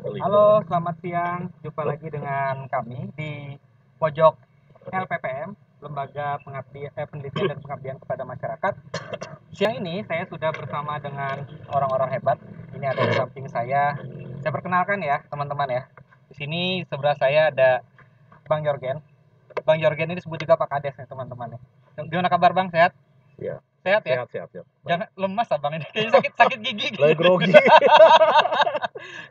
Halo, selamat siang. Jumpa lagi dengan kami di pojok LPPM, Lembaga Penelitian dan Pengabdian kepada Masyarakat. Siang ini saya sudah bersama dengan orang-orang hebat. Ini ada di samping saya. Saya perkenalkan ya, teman-teman ya. Di sini sebelah saya ada Bang Jorgen. Bang Jorgen ini disebut juga Pak Kades ya, teman-teman ya. Gimana kabar Bang? Sehat? Ya. Sehat ya? Sehat. Jangan lemas Abang ini. Kayaknya sakit gigi. Lagi grogi.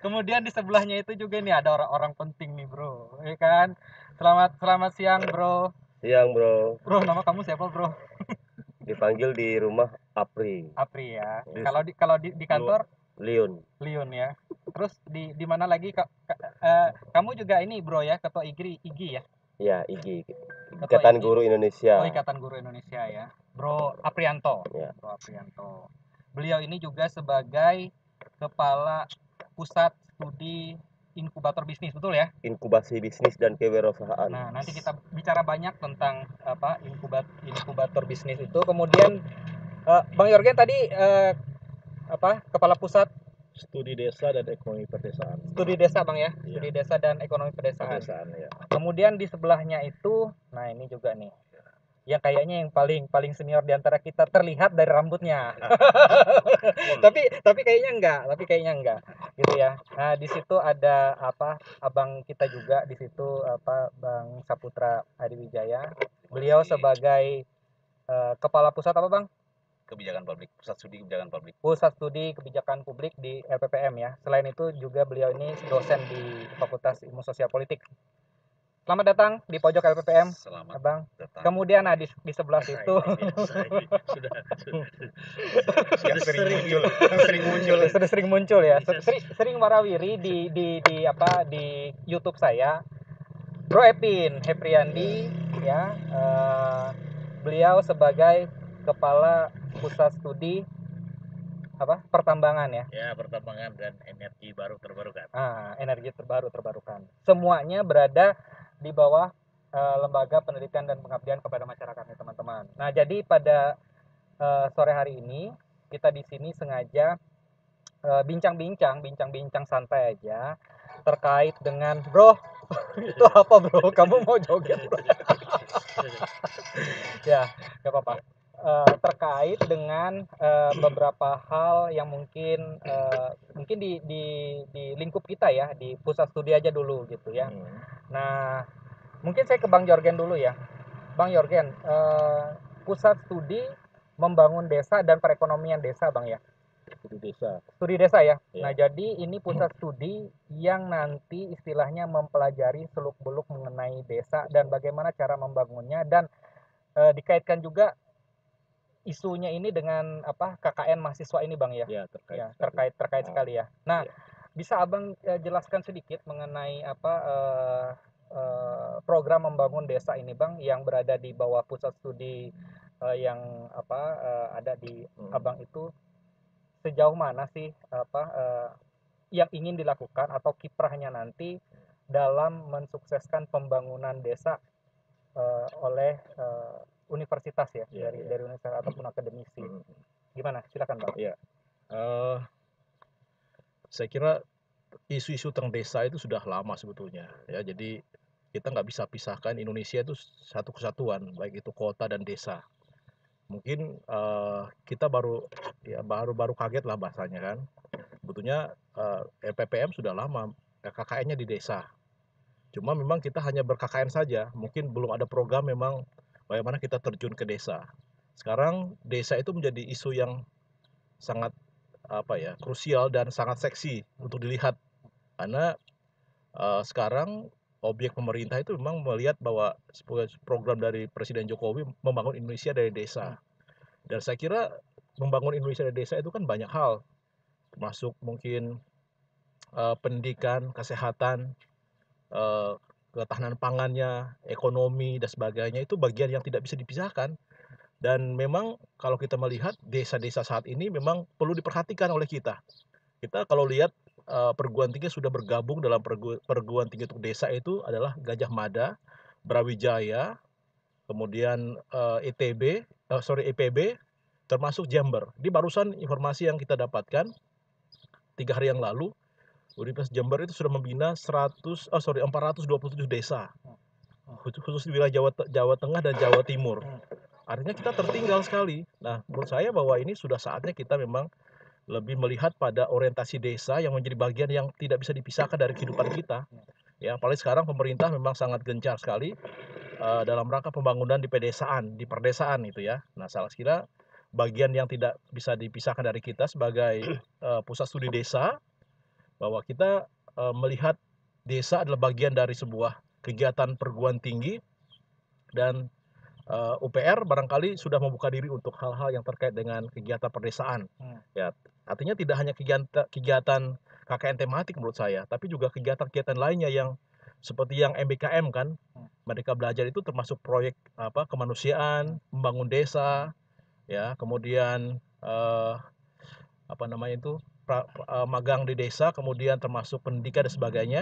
Kemudian di sebelahnya itu juga nih ada orang-orang penting nih, Bro. Ya kan? Selamat siang, Bro. Siang, bro. Bro, nama kamu siapa, Bro? Dipanggil di rumah Apri. Apri ya. Yes. Kalau di kantor Liun. Liun ya. Terus di mana lagi kamu juga ini, Bro ya, ketua IGI ya? Ya, IGI. Ketua Ikatan IGI. Guru Indonesia. Oh, Ikatan Guru Indonesia ya. Bro Aprianto. Ya. Bro Aprianto. Beliau ini juga sebagai kepala pusat studi inkubator bisnis, betul ya? Inkubasi bisnis dan kewirausahaan. Nah, nanti kita bicara banyak tentang apa inkubator bisnis itu. Kemudian Bang Yorgen tadi kepala pusat Studi desa dan ekonomi pedesaan. studi desa, Bang ya? Iya. Studi desa dan ekonomi pedesaan. Ya. Kemudian di sebelahnya itu, nah ini juga nih. Yang kayaknya yang paling senior di antara kita terlihat dari rambutnya. tapi kayaknya enggak gitu ya. Nah, di situ ada abang kita juga di situ Bang Saputra Adiwijaya. Beliau sebagai kepala pusat apa, Bang? Kebijakan publik, pusat studi kebijakan publik. Pusat Studi Kebijakan Publik di LPPM ya. Selain itu juga beliau ini dosen di Fakultas Ilmu Sosial Politik. Selamat datang di pojok LPPM, Selamat Abang. datang. Kemudian di sebelah situ Sudah sering muncul ya. Sering warawiri di YouTube saya. Bro Epin Hepriandi ya. Beliau sebagai kepala pusat studi pertambangan ya. Ya, pertambangan dan energi baru terbarukan. Energi terbarukan. Semuanya berada di bawah Lembaga Penelitian dan Pengabdian kepada Masyarakat nih, teman-teman. Nah, jadi pada sore hari ini kita di sini sengaja bincang-bincang santai aja terkait dengan Bro. Itu apa, Bro? Kamu mau joget, Bro? Ya, nggak apa-apa. Terkait dengan beberapa hal yang mungkin di lingkup kita ya, di pusat studi aja dulu gitu ya. Nah, mungkin saya ke Bang Jorgen dulu ya. Bang Jorgen, pusat studi membangun desa dan perekonomian desa, Bang ya. Studi desa ya. Nah, jadi ini pusat studi yang nanti istilahnya mempelajari seluk-beluk mengenai desa dan bagaimana cara membangunnya, dan dikaitkan juga isunya ini dengan KKN mahasiswa ini, Bang ya. Ya, terkait sekali ya. Nah, bisa Abang jelaskan sedikit mengenai program membangun desa ini, Bang, yang berada di bawah pusat studi yang ada di Abang itu, sejauh mana sih yang ingin dilakukan atau kiprahnya nanti dalam mensukseskan pembangunan desa oleh universitas ya, dari universitas ataupun akademisi. Gimana? Silakan, Bang. Ya, saya kira isu-isu tentang desa itu sudah lama sebetulnya ya. Jadi kita nggak bisa pisahkan Indonesia itu satu kesatuan, baik itu kota dan desa. Mungkin kita baru kaget lah bahasanya kan. Sebetulnya LPPM sudah lama KKN-nya di desa. Cuma memang kita hanya ber-KKN saja. Mungkin belum ada program memang bagaimana kita terjun ke desa. Sekarang desa itu menjadi isu yang sangat krusial dan sangat seksi untuk dilihat, karena sekarang objek pemerintah itu memang melihat bahwa program dari Presiden Jokowi membangun Indonesia dari desa. Dan saya kira membangun Indonesia dari desa itu kan banyak hal, termasuk mungkin pendidikan, kesehatan, ketahanan pangannya, ekonomi dan sebagainya, itu bagian yang tidak bisa dipisahkan. Dan memang kalau kita melihat desa-desa saat ini memang perlu diperhatikan oleh kita. Kita kalau lihat perguruan tinggi sudah bergabung dalam perguruan tinggi untuk desa itu adalah Gajah Mada, Brawijaya, kemudian EPB, termasuk Jember. Di barusan informasi yang kita dapatkan 3 hari yang lalu, Universitas Jember itu sudah membina 427 desa, khusus di wilayah Jawa Tengah dan Jawa Timur. Artinya kita tertinggal sekali. Nah, menurut saya bahwa ini sudah saatnya kita memang lebih melihat pada orientasi desa yang menjadi bagian yang tidak bisa dipisahkan dari kehidupan kita. Ya, apalagi sekarang pemerintah memang sangat gencar sekali dalam rangka pembangunan di perdesaan itu ya. Nah, salah sekira bagian yang tidak bisa dipisahkan dari kita sebagai pusat studi desa, bahwa kita melihat desa adalah bagian dari sebuah kegiatan perguruan tinggi, dan UPR barangkali sudah membuka diri untuk hal-hal yang terkait dengan kegiatan perdesaan. Ya, artinya tidak hanya kegiatan KKN tematik menurut saya, tapi juga kegiatan-kegiatan lainnya yang seperti yang MBKM kan, Merdeka Belajar itu termasuk proyek kemanusiaan, membangun desa, ya, kemudian magang di desa, kemudian termasuk pendidikan dan sebagainya.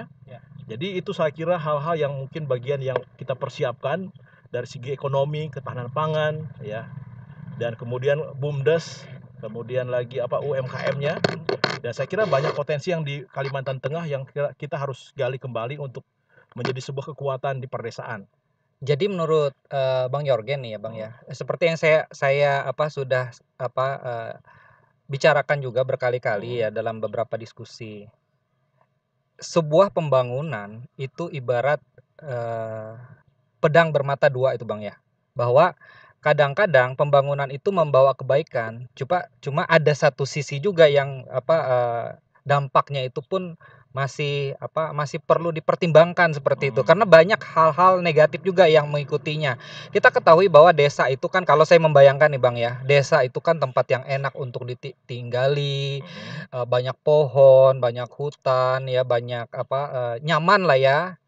Jadi itu saya kira hal-hal yang mungkin bagian yang kita persiapkan dari segi ekonomi, ketahanan pangan, ya, dan kemudian BUMDes, kemudian lagi UMKM-nya. Dan saya kira banyak potensi yang di Kalimantan Tengah yang kita harus gali kembali untuk menjadi sebuah kekuatan di perdesaan. Jadi menurut Bang Yorgen nih ya Bang ya, seperti yang saya sudah bicarakan juga berkali-kali ya dalam beberapa diskusi. Sebuah pembangunan itu ibarat pedang bermata dua itu Bang ya. Bahwa kadang-kadang pembangunan itu membawa kebaikan, cuma ada satu sisi juga yang dampaknya itu pun masih perlu dipertimbangkan seperti itu, karena banyak hal-hal negatif juga yang mengikutinya. Kita ketahui bahwa desa itu kan, kalau saya membayangkan nih Bang ya, desa itu kan tempat yang enak untuk ditinggali, banyak pohon, banyak hutan ya, banyak nyaman lah ya,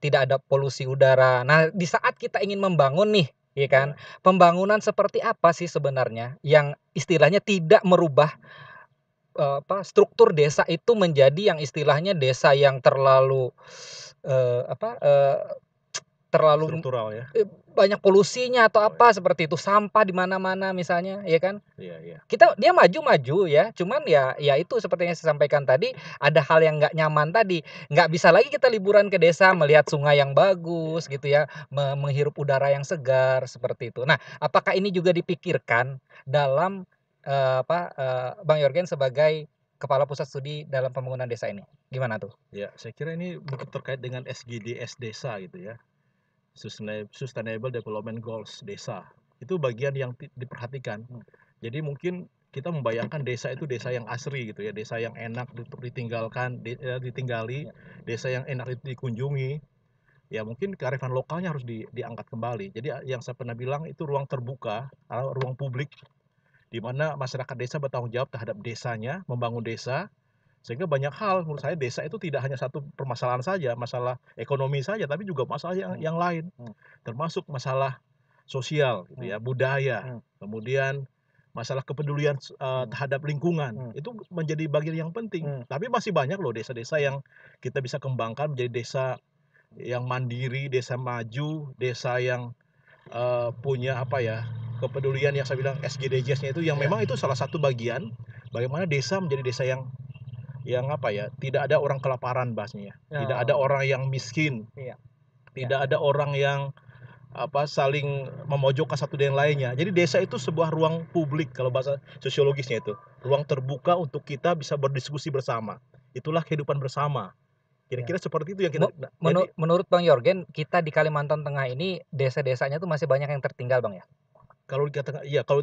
tidak ada polusi udara. Nah, di saat kita ingin membangun nih, ya kan, pembangunan seperti apa sih sebenarnya yang istilahnya tidak merubah struktur desa itu menjadi yang istilahnya desa yang terlalu terlalu Struktural ya. banyak polusinya atau seperti itu, sampah di mana-mana misalnya, ya kan? Iya. Dia maju ya, cuman ya itu seperti yang saya sampaikan tadi, ada hal yang nggak nyaman tadi. Nggak bisa lagi kita liburan ke desa melihat sungai yang bagus gitu ya, menghirup udara yang segar seperti itu. Nah, apakah ini juga dipikirkan dalam Bang Yorgen sebagai kepala pusat studi dalam pembangunan desa ini? Gimana tuh? Ya, saya kira ini mungkin terkait dengan SGDS desa gitu ya. Sustainable Development Goals desa. Itu bagian yang diperhatikan. Jadi mungkin kita membayangkan desa itu desa yang asri gitu ya, desa yang enak untuk ditinggali, desa yang enak dikunjungi. Ya mungkin kearifan lokalnya harus diangkat kembali. Jadi yang saya pernah bilang itu ruang terbuka, ruang publik, di mana masyarakat desa bertanggung jawab terhadap desanya, membangun desa, sehingga banyak hal menurut saya desa itu tidak hanya satu permasalahan saja, masalah ekonomi saja, tapi juga masalah yang lain, termasuk masalah sosial gitu ya, budaya, kemudian masalah kepedulian terhadap lingkungan. Itu menjadi bagian yang penting. Tapi masih banyak loh desa-desa yang kita bisa kembangkan menjadi desa yang mandiri, desa maju, desa yang punya kepedulian yang saya bilang SGDJ-nya itu, yang memang itu salah satu bagian bagaimana desa menjadi desa yang tidak ada orang kelaparan bahasanya, tidak ada orang yang miskin, tidak ada orang yang saling memojokkan satu dengan lainnya. Jadi desa itu sebuah ruang publik, kalau bahasa sosiologisnya itu ruang terbuka untuk kita bisa berdiskusi bersama. Itulah kehidupan bersama. Kira-kira seperti itu yang kita. Menurut Bang Yorgen, kita di Kalimantan Tengah ini desa-desanya tuh masih banyak yang tertinggal Bang ya? Kalau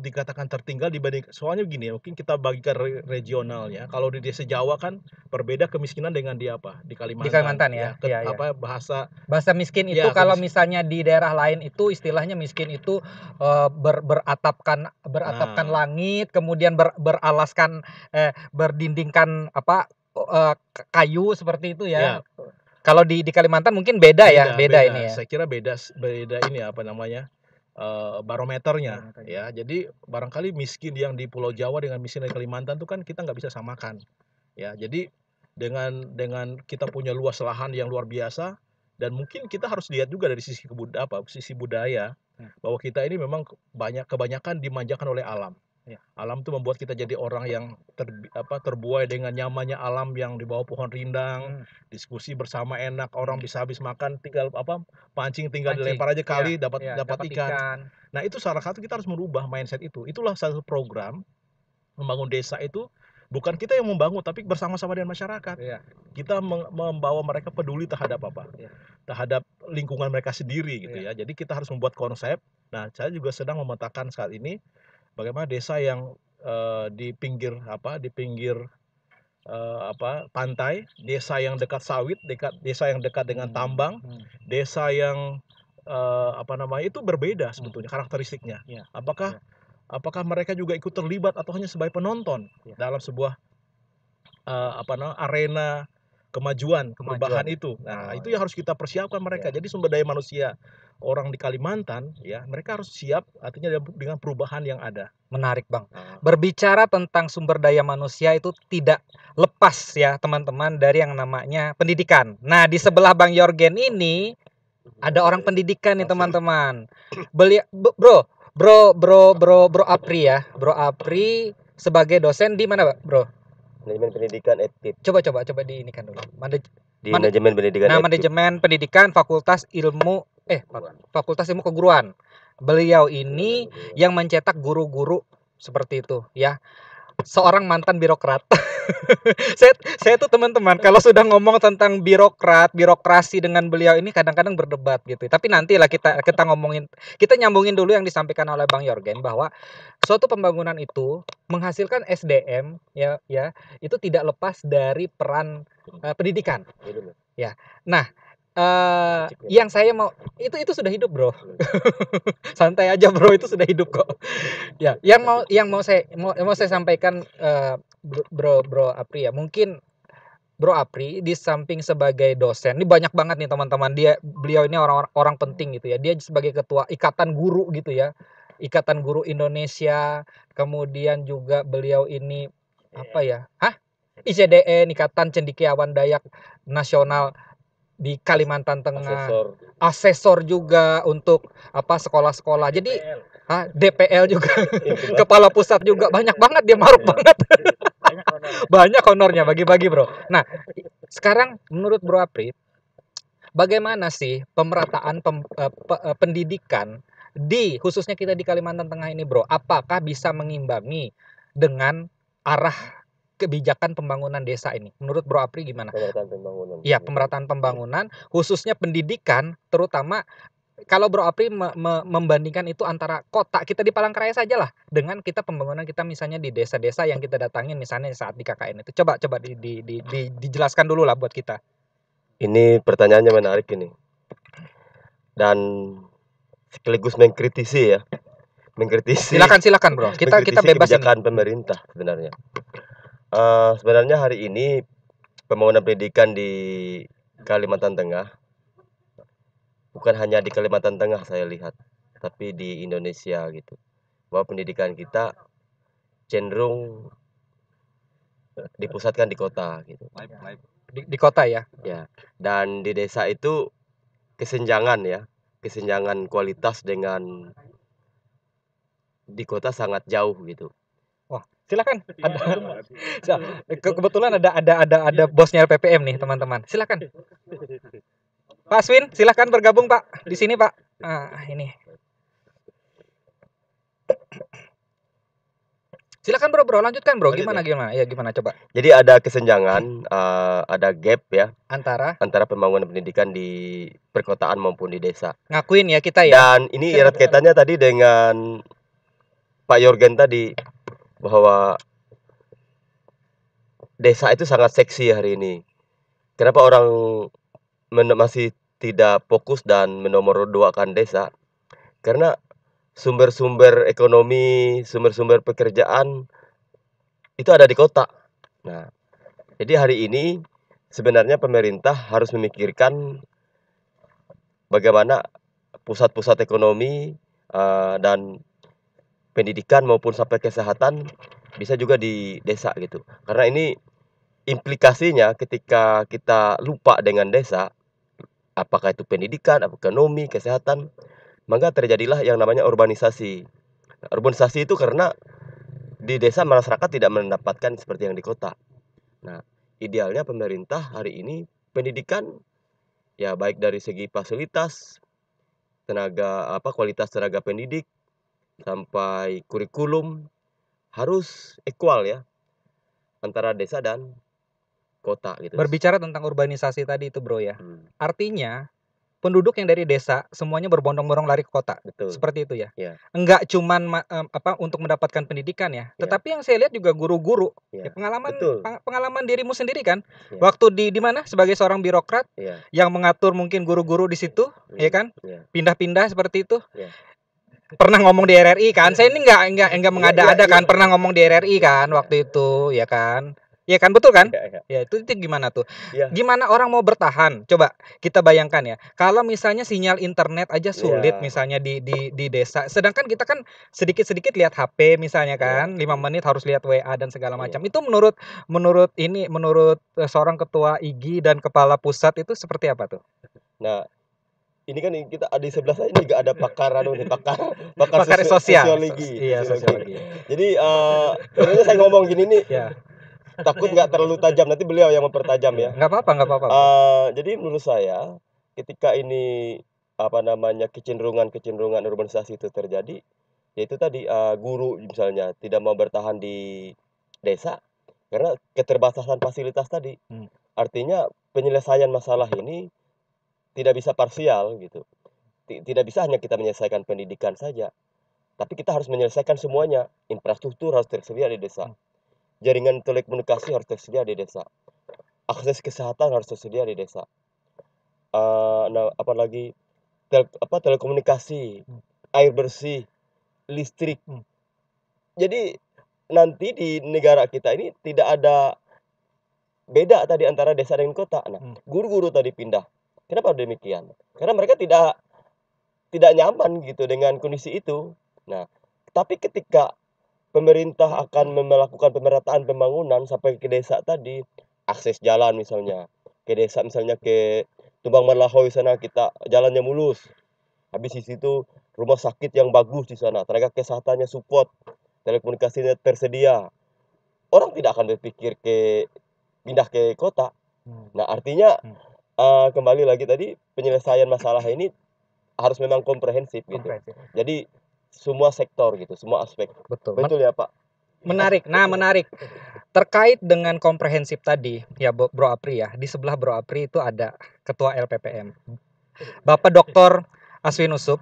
dikatakan tertinggal dibanding, soalnya begini ya, mungkin kita bagikan regionalnya. Kalau di desa Jawa kan berbeda kemiskinan dengan di Kalimantan. Di Kalimantan ya. Bahasa miskin itu kalau misalnya di daerah lain itu istilahnya miskin itu beratapkan langit, kemudian beralaskan berdindingkan kayu seperti itu ya. Kalau di Kalimantan mungkin beda ini ya. Saya kira beda ini barometernya ya. Jadi barangkali miskin yang di Pulau Jawa dengan miskin di Kalimantan itu kan kita nggak bisa samakan ya. Jadi dengan kita punya luas lahan yang luar biasa, dan mungkin kita harus lihat juga dari sisi budaya bahwa kita ini memang kebanyakan dimanjakan oleh alam Iya. Alam itu membuat kita jadi orang yang terbuai dengan nyamannya alam yang di bawah pohon rindang, diskusi bersama enak, orang bisa habis makan tinggal pancing tinggal Pancing. dilempar aja kali Iya, dapat iya, dapat ikan. Nah, itu salah satu kita harus merubah mindset itu. Itulah satu program membangun desa itu bukan kita yang membangun tapi bersama-sama dengan masyarakat. Iya. Kita membawa mereka peduli terhadap Iya. terhadap lingkungan mereka sendiri gitu Iya. ya. Jadi kita harus membuat konsep. Nah, saya juga sedang memetakan saat ini bagaimana desa yang di pinggir pantai, desa yang dekat sawit, desa yang dekat dengan tambang, desa yang itu berbeda sebetulnya karakteristiknya. Iya. Apakah mereka juga ikut terlibat atau hanya sebagai penonton dalam sebuah arena kemajuan, perubahan itu. Nah, itu yang harus kita persiapkan mereka. Jadi sumber daya manusia orang di Kalimantan ya, mereka harus siap artinya dengan perubahan yang ada. Menarik, Bang. Berbicara tentang sumber daya manusia itu tidak lepas ya, teman-teman, dari yang namanya pendidikan. Nah, di sebelah Bang Yorgen ini ada orang pendidikan nih, teman-teman. Bro Apri ya. Bro Apri sebagai dosen di mana, Bro? Manajemen pendidikan etik. Coba di ini kan dulu. Di manajemen pendidikan etik. Manajemen pendidikan Fakultas Ilmu Keguruan. Beliau ini yang mencetak guru-guru seperti itu ya. Seorang mantan birokrat. saya tuh teman-teman kalau sudah ngomong tentang birokrasi dengan beliau ini kadang-kadang berdebat gitu. Tapi nantilah kita nyambungin dulu yang disampaikan oleh Bang Yorgen bahwa suatu pembangunan itu menghasilkan SDM ya itu tidak lepas dari peran pendidikan. Ya. Nah, yang saya mau itu sudah hidup, Bro. Santai aja, Bro, itu sudah hidup kok. Ya, yang mau saya sampaikan Bro Apri ya. Mungkin Bro Apri di samping sebagai dosen, ini banyak banget nih teman-teman. Beliau ini orang penting gitu ya. Dia sebagai ketua Ikatan Guru gitu ya. Ikatan Guru Indonesia. Kemudian juga beliau ini ICDN, Ikatan Cendekiawan Dayak Nasional di Kalimantan Tengah, asesor juga untuk sekolah-sekolah. Jadi DPL juga, kepala pusat juga, banyak banget dia, maruk banget. Banyak honornya, bagi-bagi, Bro. Nah, sekarang menurut Bro Apri, bagaimana sih pemerataan pendidikan khususnya kita di Kalimantan Tengah ini, Bro? Apakah bisa mengimbangi dengan arah kebijakan pembangunan desa ini? Menurut Bro Apri gimana? Pemerataan pembangunan. Iya, pemerataan pembangunan, khususnya pendidikan, terutama kalau Bro Apri membandingkan itu antara kota kita di Palangkaraya saja lah dengan kita pembangunan kita misalnya di desa-desa yang kita datangin misalnya saat di KKN itu. Coba dijelaskan dulu lah buat kita. Ini pertanyaannya menarik ini. Dan sekaligus mengkritisi ya. Silakan, Bro. Kita bebas kebijakan pemerintah sebenarnya. Sebenarnya hari ini pembangunan pendidikan di Kalimantan Tengah bukan hanya di Kalimantan Tengah saya lihat, tapi di Indonesia gitu. Bahwa pendidikan kita cenderung dipusatkan di kota gitu. Di kota ya. Ya. Dan di desa itu kesenjangan kualitas dengan di kota sangat jauh gitu. Wah, silakan. Kebetulan ada bosnya LPPM nih, teman-teman. Silakan. Pak Aswin, silakan bergabung, Pak. Di sini, Pak. Ini. Silakan, Bro, lanjutkan, Bro. Gimana? Ya, gimana coba? Jadi ada kesenjangan, ada gap ya antara pembangunan pendidikan di perkotaan maupun di desa. Ngakuin ya kita ya. Dan ini erat kaitannya tadi dengan Pak Yorgen tadi bahwa desa itu sangat seksi hari ini. Kenapa orang masih tidak fokus dan menomorduakan desa? Karena sumber-sumber ekonomi, sumber-sumber pekerjaan itu ada di kota. Nah, jadi hari ini sebenarnya pemerintah harus memikirkan bagaimana pusat-pusat ekonomi dan pendidikan maupun sampai kesehatan bisa juga di desa gitu. Karena ini implikasinya ketika kita lupa dengan desa, apakah itu pendidikan, ekonomi, kesehatan, maka terjadilah yang namanya urbanisasi. Urbanisasi itu karena di desa masyarakat tidak mendapatkan seperti yang di kota. Nah, idealnya pemerintah hari ini pendidikan ya baik dari segi fasilitas, kualitas tenaga pendidik sampai kurikulum harus equal ya antara desa dan kota gitu. Berbicara tentang urbanisasi tadi itu bro ya, Hmm, artinya penduduk yang dari desa semuanya berbondong-bondong lari ke kota, betul. seperti itu ya. Ya. Enggak cuman untuk mendapatkan pendidikan ya, Ya. tetapi yang saya lihat juga guru-guru. Ya. Ya, pengalaman Betul. pengalaman dirimu sendiri kan, Ya. waktu di mana sebagai seorang birokrat Ya. yang mengatur mungkin guru-guru di situ, ya kan, Ya. pindah-pindah seperti itu. Ya. Pernah ngomong di RRI kan, saya ini enggak mengada-ada ya, kan, ya. pernah ngomong di RRI kan waktu itu, ya kan. Ya kan, betul kan? Ya. Ya itu gimana tuh? Ya. Gimana orang mau bertahan? Coba kita bayangkan ya. Kalau misalnya sinyal internet aja sulit Ya. misalnya di desa. Sedangkan kita kan sedikit-sedikit lihat HP misalnya kan, 5 menit harus lihat WA dan segala macam. Itu menurut seorang ketua IGI dan kepala pusat itu seperti apa tuh? Nah, ini kan kita di sebelah saya ini juga ada pakar Pakar sosial. sosiologi. Iya, sosiologi. Jadi sebenarnya saya ngomong gini nih Ya. takut nggak terlalu tajam, nanti beliau yang mempertajam ya. Nggak apa-apa. Jadi menurut saya ketika ini kecenderungan urbanisasi itu terjadi, yaitu tadi guru misalnya tidak mau bertahan di desa karena keterbatasan fasilitas tadi. Artinya penyelesaian masalah ini tidak bisa parsial gitu. Tidak bisa hanya kita menyelesaikan pendidikan saja, tapi kita harus menyelesaikan semuanya. Infrastruktur harus tersedia di desa. Jaringan telekomunikasi harus tersedia di desa. Akses kesehatan harus tersedia di desa. Apalagi telekomunikasi, air bersih, listrik. Jadi nanti di negara kita ini tidak ada beda tadi antara desa dan kota. Nah, guru-guru tadi pindah. Kenapa demikian? Karena mereka tidak nyaman gitu dengan kondisi itu. Nah, tapi ketika pemerintah akan melakukan pemerataan pembangunan sampai ke desa tadi, akses jalan misalnya, ke desa misalnya ke Tumbang Marlahoy sana kita jalannya mulus. Habis di situ rumah sakit yang bagus di sana, tenaga kesehatannya support, telekomunikasinya tersedia. Orang tidak akan berpikir pindah ke kota. Nah, artinya kembali lagi tadi penyelesaian masalah ini harus memang komprehensif gitu. Jadi semua sektor gitu, semua aspek. Betul ya Pak? Menarik. Nah, menarik. Terkait dengan komprehensif tadi, ya Bro Apri ya. Di sebelah Bro Apri itu ada Ketua LPPM. Bapak Dr. Aswin Usup.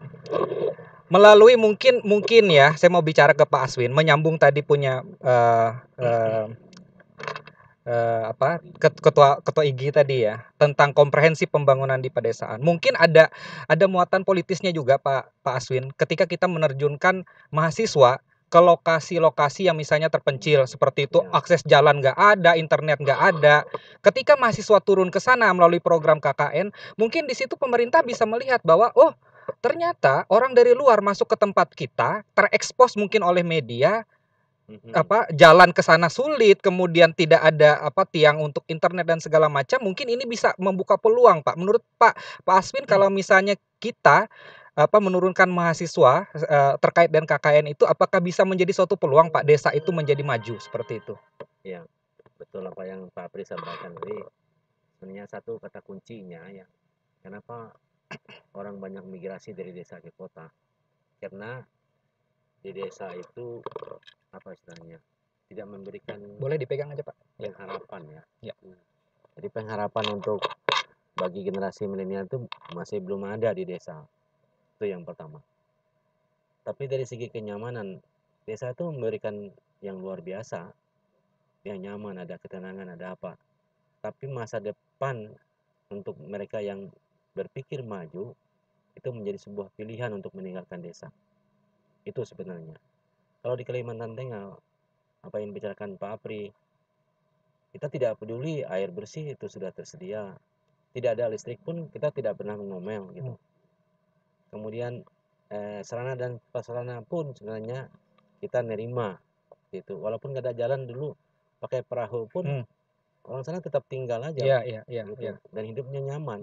Melalui mungkin ya, saya mau bicara ke Pak Aswin, menyambung tadi punya ketua IGI tadi ya, tentang komprehensif pembangunan di pedesaan. Mungkin ada muatan politisnya juga Pak Aswin ketika kita menerjunkan mahasiswa ke lokasi-lokasi yang misalnya terpencil seperti itu, akses jalan nggak ada, internet nggak ada. Ketika mahasiswa turun ke sana melalui program KKN, mungkin di situ pemerintah bisa melihat bahwa ternyata orang dari luar masuk ke tempat kita, terekspos mungkin oleh media, jalan ke sana sulit, kemudian tidak ada tiang untuk internet dan segala macam. Mungkin ini bisa membuka peluang, Pak. Menurut Pak Aswin, kalau misalnya kita menurunkan mahasiswa terkait dengan KKN itu, apakah bisa menjadi suatu peluang, Pak, desa itu menjadi maju seperti itu? Ya, betul apa yang Pak Apri sampaikan tadi. Sebenarnya satu kata kuncinya ya, kenapa orang banyak migrasi dari desa ke kota? Karena di desa itu apa istilahnya, tidak memberikan, boleh dipegang aja Pak, pengharapan ya. Jadi pengharapan untuk bagi generasi milenial itu masih belum ada di desa. Itu yang pertama. Tapi dari segi kenyamanan, desa itu memberikan yang luar biasa, yang nyaman, ada ketenangan, ada apa. Tapi masa depan untuk mereka yang berpikir maju itu menjadi sebuah pilihan untuk meninggalkan desa. Itu sebenarnya. Kalau di Kalimantan Tengah, apa yang dibicarakan Pak Apri, kita tidak peduli air bersih itu sudah tersedia, tidak ada listrik pun kita tidak pernah ngomel gitu. Kemudian sarana dan prasarana pun sebenarnya kita nerima gitu, walaupun nggak ada jalan dulu pakai perahu pun orang sana tetap tinggal aja gitu. Dan hidupnya nyaman.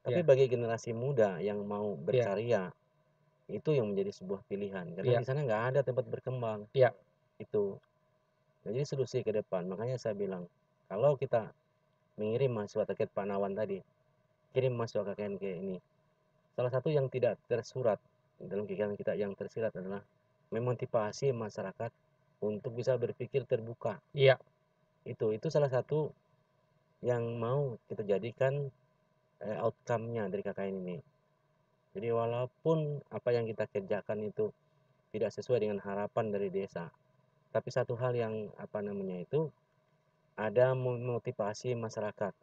Tapi bagi generasi muda yang mau berkarya, itu yang menjadi sebuah pilihan karena di sana nggak ada tempat berkembang. Itu. Nah, jadi solusi ke depan. Makanya saya bilang, kalau kita mengirim mahasiswa terkait Pak Nawan tadi, kirim mahasiswa KKN ke ini. Salah satu yang tidak tersurat dalam kegiatan kita yang tersirat adalah memotivasi masyarakat untuk bisa berpikir terbuka. Iya. Itu salah satu yang mau kita jadikan outcome-nya dari KKN ini. Jadi walaupun apa yang kita kerjakan itu tidak sesuai dengan harapan dari desa, tapi satu hal yang itu ada memotivasi masyarakat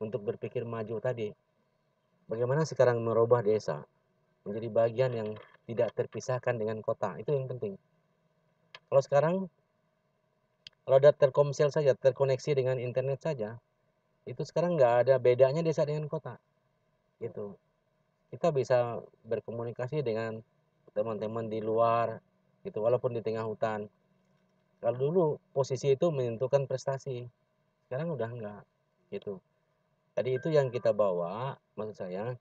untuk berpikir maju tadi. Bagaimana sekarang merubah desa menjadi bagian yang tidak terpisahkan dengan kota, itu yang penting. Kalau sekarang kalau ada Telkomsel saja terkoneksi dengan internet saja, itu sekarang nggak ada bedanya desa dengan kota. Gitu. Kita bisa berkomunikasi dengan teman-teman di luar, gitu, walaupun di tengah hutan. Kalau dulu posisi itu menentukan prestasi, sekarang udah enggak, gitu. Tadi itu yang kita bawa, maksud saya,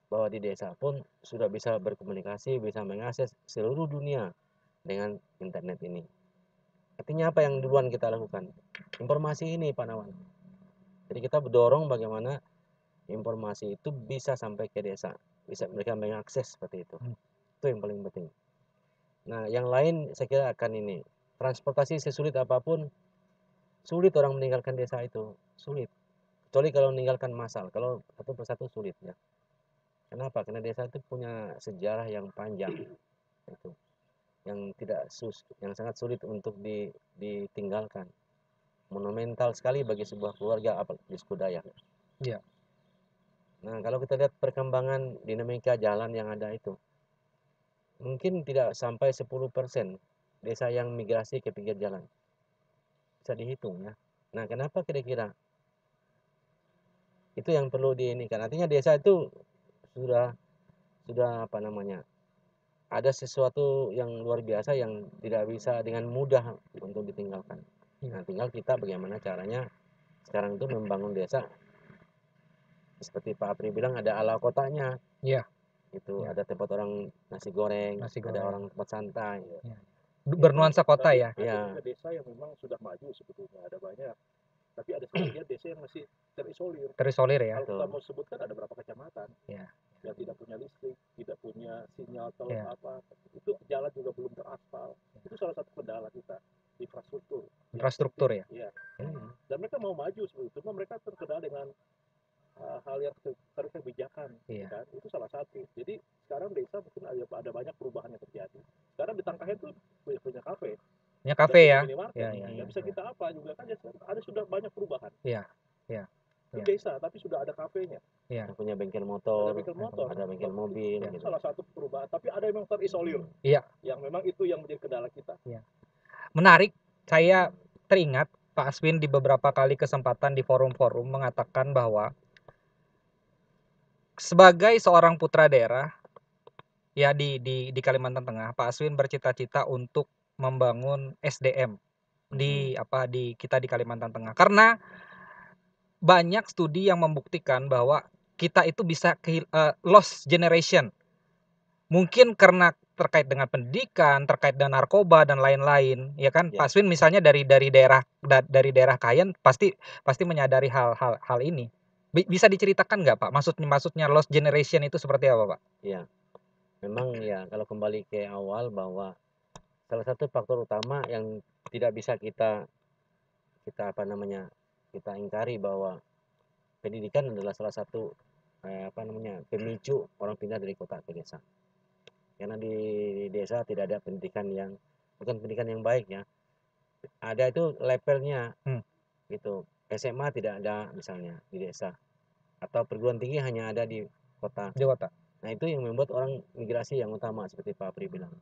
bahwa di desa pun sudah bisa berkomunikasi, bisa mengakses seluruh dunia dengan internet ini. Artinya apa yang duluan kita lakukan? Informasi ini, Pak Nawan. Jadi kita mendorong bagaimana informasi itu bisa sampai ke desa, bisa mereka mengakses seperti itu. Itu yang paling penting. Nah, yang lain saya kira akan ini, transportasi sesulit apapun, sulit orang meninggalkan desa itu, sulit. Kecuali kalau meninggalkan massal, kalau satu persatu sulit ya. Kenapa? Karena desa itu punya sejarah yang panjang, itu, yang sangat sulit untuk ditinggalkan. Monumental sekali bagi sebuah keluarga di suku Dayak. Iya. Nah, kalau kita lihat perkembangan dinamika jalan yang ada itu, mungkin tidak sampai 10% desa yang migrasi ke pinggir jalan. Bisa dihitung ya. Nah, kenapa kira-kira? Itu yang perlu diinikan. Artinya desa itu sudah ada sesuatu yang luar biasa yang tidak bisa dengan mudah untuk ditinggalkan. Nah, tinggal kita bagaimana caranya sekarang itu membangun desa. Seperti Pak Apri bilang ada ala kotanya. Iya. Itu Iya. ada tempat orang nasi goreng, Nasi ada goreng. orang tempat santai. Bernuansa kota ya. Ada Iya. juga desa yang memang sudah maju sebetulnya, ada banyak. Tapi ada sebagian desa yang masih terisolir. Terisolir ya. Kalau kita mau sebutkan ada berapa kecamatan Iya. yang tidak punya listrik, tidak punya sinyal atau Iya. apa. Itu jalan juga belum teraspal. Itu salah satu kendala kita, infrastruktur. Infrastruktur ya. Iya. Dan mereka mau maju sebetulnya, cuma mereka terkendala dengan hal yang kebijakan, Iya. kan? Itu salah satu. Jadi sekarang desa mungkin ada banyak perubahan yang terjadi. Sekarang di Tangkahen tuh punya kafe, Punya kafe ya. minimarket. Iya, iya, Nggak iya. bisa kita apa juga kan ada sudah banyak perubahan. Iya. Iya. Di Iya. desa tapi sudah ada kafenya, Iya. Yang punya bengkel motor, ada bengkel motor, ada bengkel mobil itu gitu. salah satu perubahan. Tapi ada yang memang terisolir. Iya. Yang memang itu yang menjadi kendala kita. Iya. Menarik, saya teringat Pak Aswin di beberapa kali kesempatan di forum-forum mengatakan bahwa sebagai seorang putra daerah ya di Kalimantan Tengah, Pak Aswin bercita-cita untuk membangun SDM di kita di Kalimantan Tengah. Karena banyak studi yang membuktikan bahwa kita itu bisa lost generation. Mungkin karena terkait dengan pendidikan, terkait dengan narkoba dan lain-lain, ya kan? Ya. Pak Aswin misalnya dari daerah Kayen pasti menyadari hal ini. Bisa diceritakan nggak Pak? Maksudnya lost generation itu seperti apa Pak? Ya, memang ya kalau kembali ke awal bahwa salah satu faktor utama yang tidak bisa kita ingkari bahwa pendidikan adalah salah satu pemicu orang pindah dari kota ke desa. Karena di desa tidak ada bukan pendidikan yang baik ya. Ada itu levelnya, gitu. SMA tidak ada misalnya di desa, atau perguruan tinggi hanya ada di kota. Di kota. Nah, itu yang membuat orang migrasi yang utama seperti Pak Apri bilang.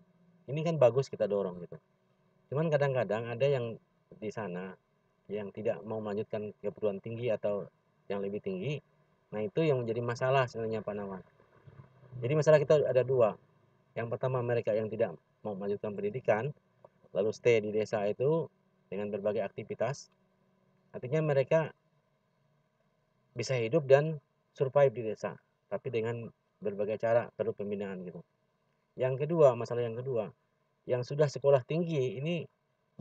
Ini kan bagus kita dorong gitu. Cuman kadang-kadang ada yang di sana yang tidak mau melanjutkan ke perguruan tinggi atau yang lebih tinggi. Nah, itu yang menjadi masalah sebenarnya Pak Nawan. Jadi masalah kita ada dua. Yang pertama, mereka yang tidak mau melanjutkan pendidikan lalu stay di desa itu dengan berbagai aktivitas. Artinya mereka bisa hidup dan survive di desa, tapi dengan berbagai cara, perlu pembinaan gitu. Masalah yang kedua, yang sudah sekolah tinggi ini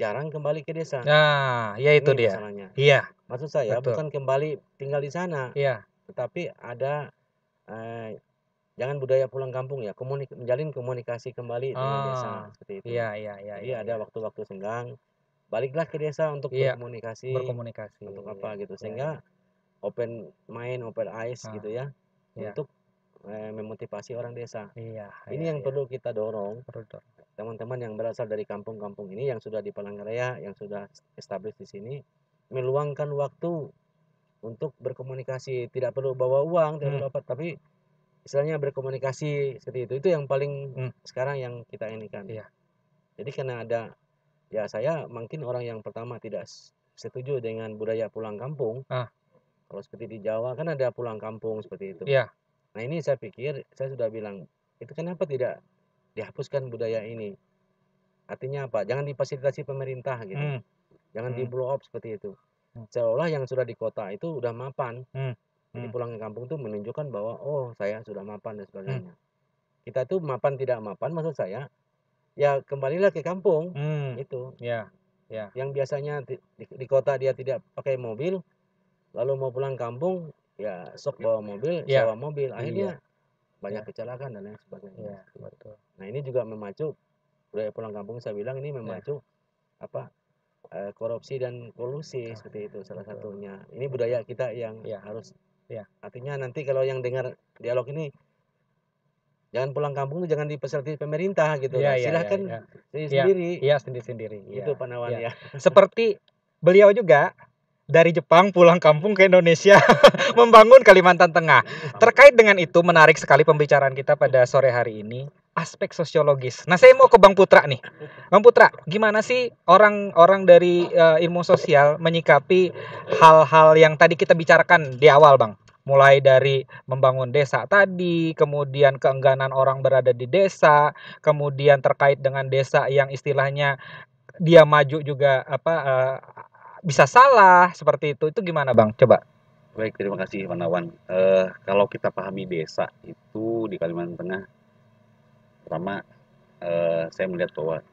jarang kembali ke desa. Nah, ya itu Ini dia. masalahnya. Iya, Maksud saya betul. bukan kembali tinggal di sana, Iya. tetapi ada jangan budaya pulang kampung ya, menjalin komunikasi kembali dengan desa Ah, seperti itu. iya, iya, iya, Jadi iya, ada iya. waktu-waktu senggang, baliklah ke desa untuk Iya, berkomunikasi, berkomunikasi. untuk apa Iya, gitu, iya, sehingga open eyes Ah, gitu ya, iya. untuk memotivasi orang desa. Iya, Ini iya, yang iya. perlu kita dorong, Perlu dong. teman-teman yang berasal dari kampung-kampung ini yang sudah di Palangkaraya, yang sudah established di sini, meluangkan waktu untuk berkomunikasi, tidak perlu bawa uang, tidak perlu apa, tapi istilahnya berkomunikasi seperti itu yang paling sekarang yang kita inikan. Iya. Jadi karena ada, ya saya mungkin orang yang pertama tidak setuju dengan budaya pulang kampung. Kalau seperti di Jawa kan ada pulang kampung seperti itu. Iya. Nah ini saya pikir, saya sudah bilang, itu kenapa tidak dihapuskan budaya ini? Artinya apa? Jangan difasilitasi pemerintah gitu. Jangan di blow up seperti itu. Seolah yang sudah di kota itu udah mapan. Jadi pulang ke kampung itu menunjukkan bahwa oh saya sudah mapan dan sebagainya. Kita tuh mapan tidak mapan maksud saya, ya kembalilah ke kampung. Itu. Ya. Ya. Yang biasanya di kota dia tidak pakai mobil, lalu mau pulang kampung ya sok bawa mobil, sewa mobil. Akhirnya banyak kecelakaan dan lain sebagainya. Betul. Nah ini juga memacu budaya pulang kampung, saya bilang ini memacu apa korupsi dan kolusi seperti itu salah satunya. Ini budaya kita yang harus. Artinya nanti kalau yang dengar dialog ini, jangan pulang kampung itu jangan difasilitasi pemerintah gitu. Silahkan sendiri. Iya sendiri-sendiri. Itu Pak Nawan ya. Seperti beliau juga dari Jepang pulang kampung ke Indonesia membangun Kalimantan Tengah. Terkait dengan itu menarik sekali pembicaraan kita pada sore hari ini, aspek sosiologis. Nah, saya mau ke Bang Putra nih. Bang Putra, gimana sih orang-orang dari ilmu sosial menyikapi hal-hal yang tadi kita bicarakan di awal, Bang? Mulai dari membangun desa tadi, kemudian keengganan orang berada di desa, kemudian terkait dengan desa yang istilahnya dia maju juga bisa salah seperti itu gimana Bang? Coba. Baik, terima kasih Pak Nawan. Kalau kita pahami desa itu di Kalimantan Tengah, pertama saya melihat bahwa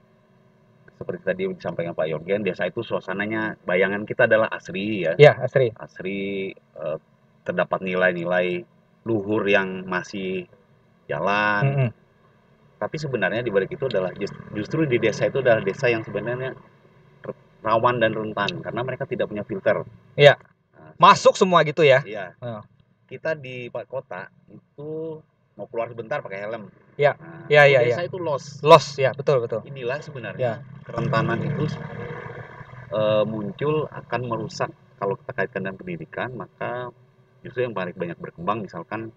seperti tadi disampaikan Pak Yorgen, desa itu suasananya, bayangan kita adalah asri ya. Iya, asri. Asri, terdapat nilai-nilai luhur yang masih jalan. Tapi sebenarnya di balik itu adalah justru di desa itu adalah desa yang sebenarnya rawan dan rentan karena mereka tidak punya filter. Iya. Masuk semua gitu ya. Iya. Kita di kota itu mau keluar sebentar pakai helm. Iya. Desa itu loss. Loss ya, betul. Inilah sebenarnya kerentanan itu muncul akan merusak kalau kita kaitkan dengan pendidikan, maka justru yang paling banyak berkembang misalkan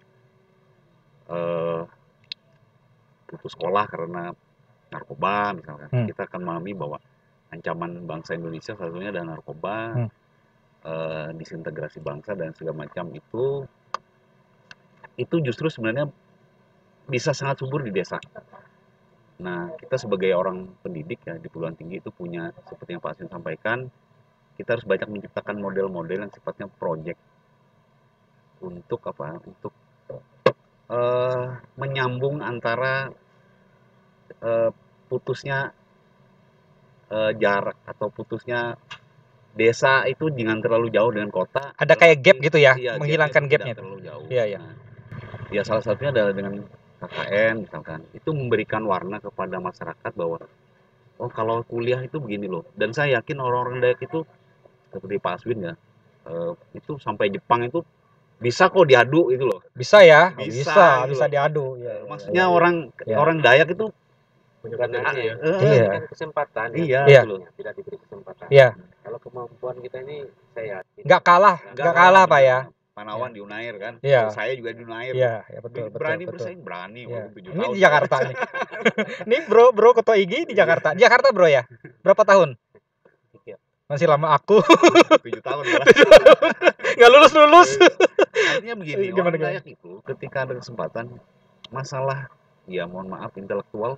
putus sekolah karena narkoba misalkan. Kita akan memahami bahwa ancaman bangsa Indonesia salah satunya adalah narkoba, disintegrasi bangsa dan segala macam itu justru sebenarnya bisa sangat subur di desa. Nah, kita sebagai orang pendidik ya di perguruan tinggi itu punya, seperti yang Pak Asin sampaikan, kita harus banyak menciptakan model-model yang sifatnya project untuk apa? Untuk menyambung antara putusnya jarak atau putusnya desa itu jangan terlalu jauh dengan kota. Ada kayak gap gitu ya, menghilangkan gapnya itu. Terlalu jauh. Iya. Nah, ya salah satunya adalah dengan KKN misalkan. Itu memberikan warna kepada masyarakat bahwa oh kalau kuliah itu begini loh. Dan saya yakin orang-orang Dayak itu seperti Pak Aswin ya, itu sampai Jepang itu bisa kok diadu itu loh. Bisa ya, bisa diadu. Ya, maksudnya orang Dayak itu bukan nanti ya. Kan kesempatan ya. Tidak diberi kesempatan. Iya. Kalau kemampuan kita ini saya yakin nggak kalah Pak ya. Pak Nawan di Unair kan. Iya. Saya juga di Unair. Iya, betul. Berani bersaing, berani. Ini di Jakarta nih. Ini bro ketua IG di Jakarta. Di Jakarta bro ya. Berapa tahun? Masih lama aku. 7 tahun malah. Nggak lulus. Artinya begini, orang Dayak itu ketika ada kesempatan, masalah ya mohon maaf intelektual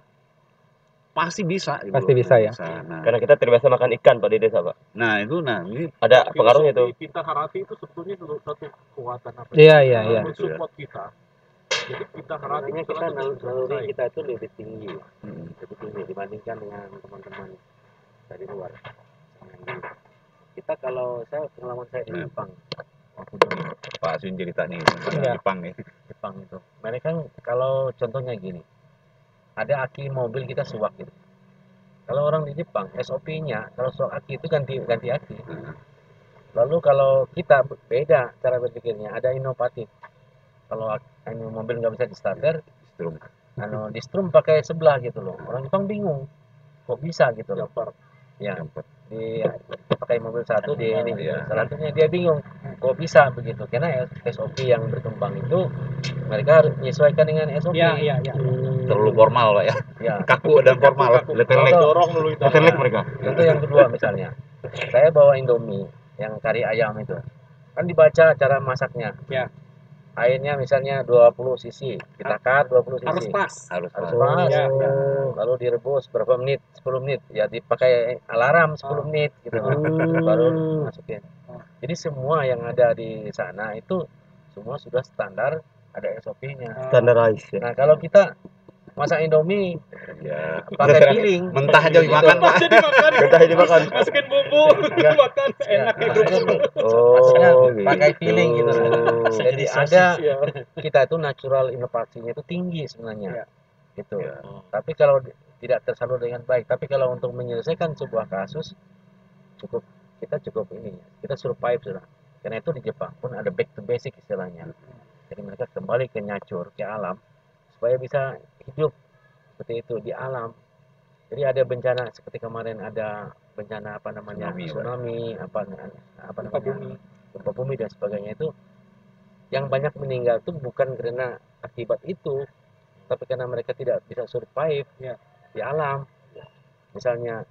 pasti bisa gitu. Pasti bisa ya. Nah, karena kita terbiasa makan ikan Pak di desa Pak. Nah itu ini ada pengaruhnya itu. Pintar Harati itu sebetulnya satu kekuatan apa? Iya. Support kita. Jadi pintar Harati kita naluri kita itu lebih tinggi dibandingkan dengan teman-teman dari luar. Kita kalau pengalaman saya di Jepang, waktu di Pak Aswin cerita nih tentang Iya. Jepang ya. Jepang itu, mereka kalau contohnya gini, ada aki mobil kita suwak gitu. Kalau orang di Jepang, SOP-nya kalau soal aki itu ganti aki. Lalu kalau kita beda cara berpikirnya, ada inovatif. Kalau mobil nggak bisa di starter, Strum. di strum pakai sebelah gitu loh. Orang Jepang bingung, kok bisa gitu loh. Ya, Jumper. pakai mobil satu di ini, Iya. selanjutnya dia bingung, kok bisa begitu? Karena SOP yang berkembang itu mereka harus menyesuaikan dengan SOP. Iya. Terlalu formal Pak ya. Ya. Kaku dan formal. Letelek. Contoh, Letelek mereka. contoh yang kedua misalnya, saya bawa Indomie yang kari ayam itu, kan dibaca cara masaknya. Ya. Airnya misalnya 20 cc, kita cut 20 cc. Harus pas. Harus Harus pas. pas. Ya. Lalu direbus berapa menit? 10 menit. Ya dipakai alarm 10 menit gitu. Baru masukin. Jadi semua yang ada di sana itu semua sudah standar, ada SOP-nya. Standarized ya. Nah, kalau kita masak Indomie Ya. pakai feeling, Mentah aja dimakan Pak. Mentah ini makan. Masukin bumbu, makan enak Ya, itu. maksudnya Oh, pakai feeling gitu. Jadi ada Ya. kita itu natural inovasinya itu tinggi sebenarnya. Ya. Gitu. Ya. Tapi kalau tidak tersalur dengan baik, tapi kalau untuk menyelesaikan sebuah kasus kita cukup ini, kita survive sudah. Karena itu di Jepang pun ada back to basic istilahnya. Jadi mereka kembali ke nature, ke alam supaya bisa hidup seperti itu di alam. Jadi ada bencana seperti kemarin ada bencana apa namanya tsunami apa namanya gempa bumi dan sebagainya itu, yang banyak meninggal itu bukan karena akibat itu, tapi karena mereka tidak bisa survive di alam. Misalnya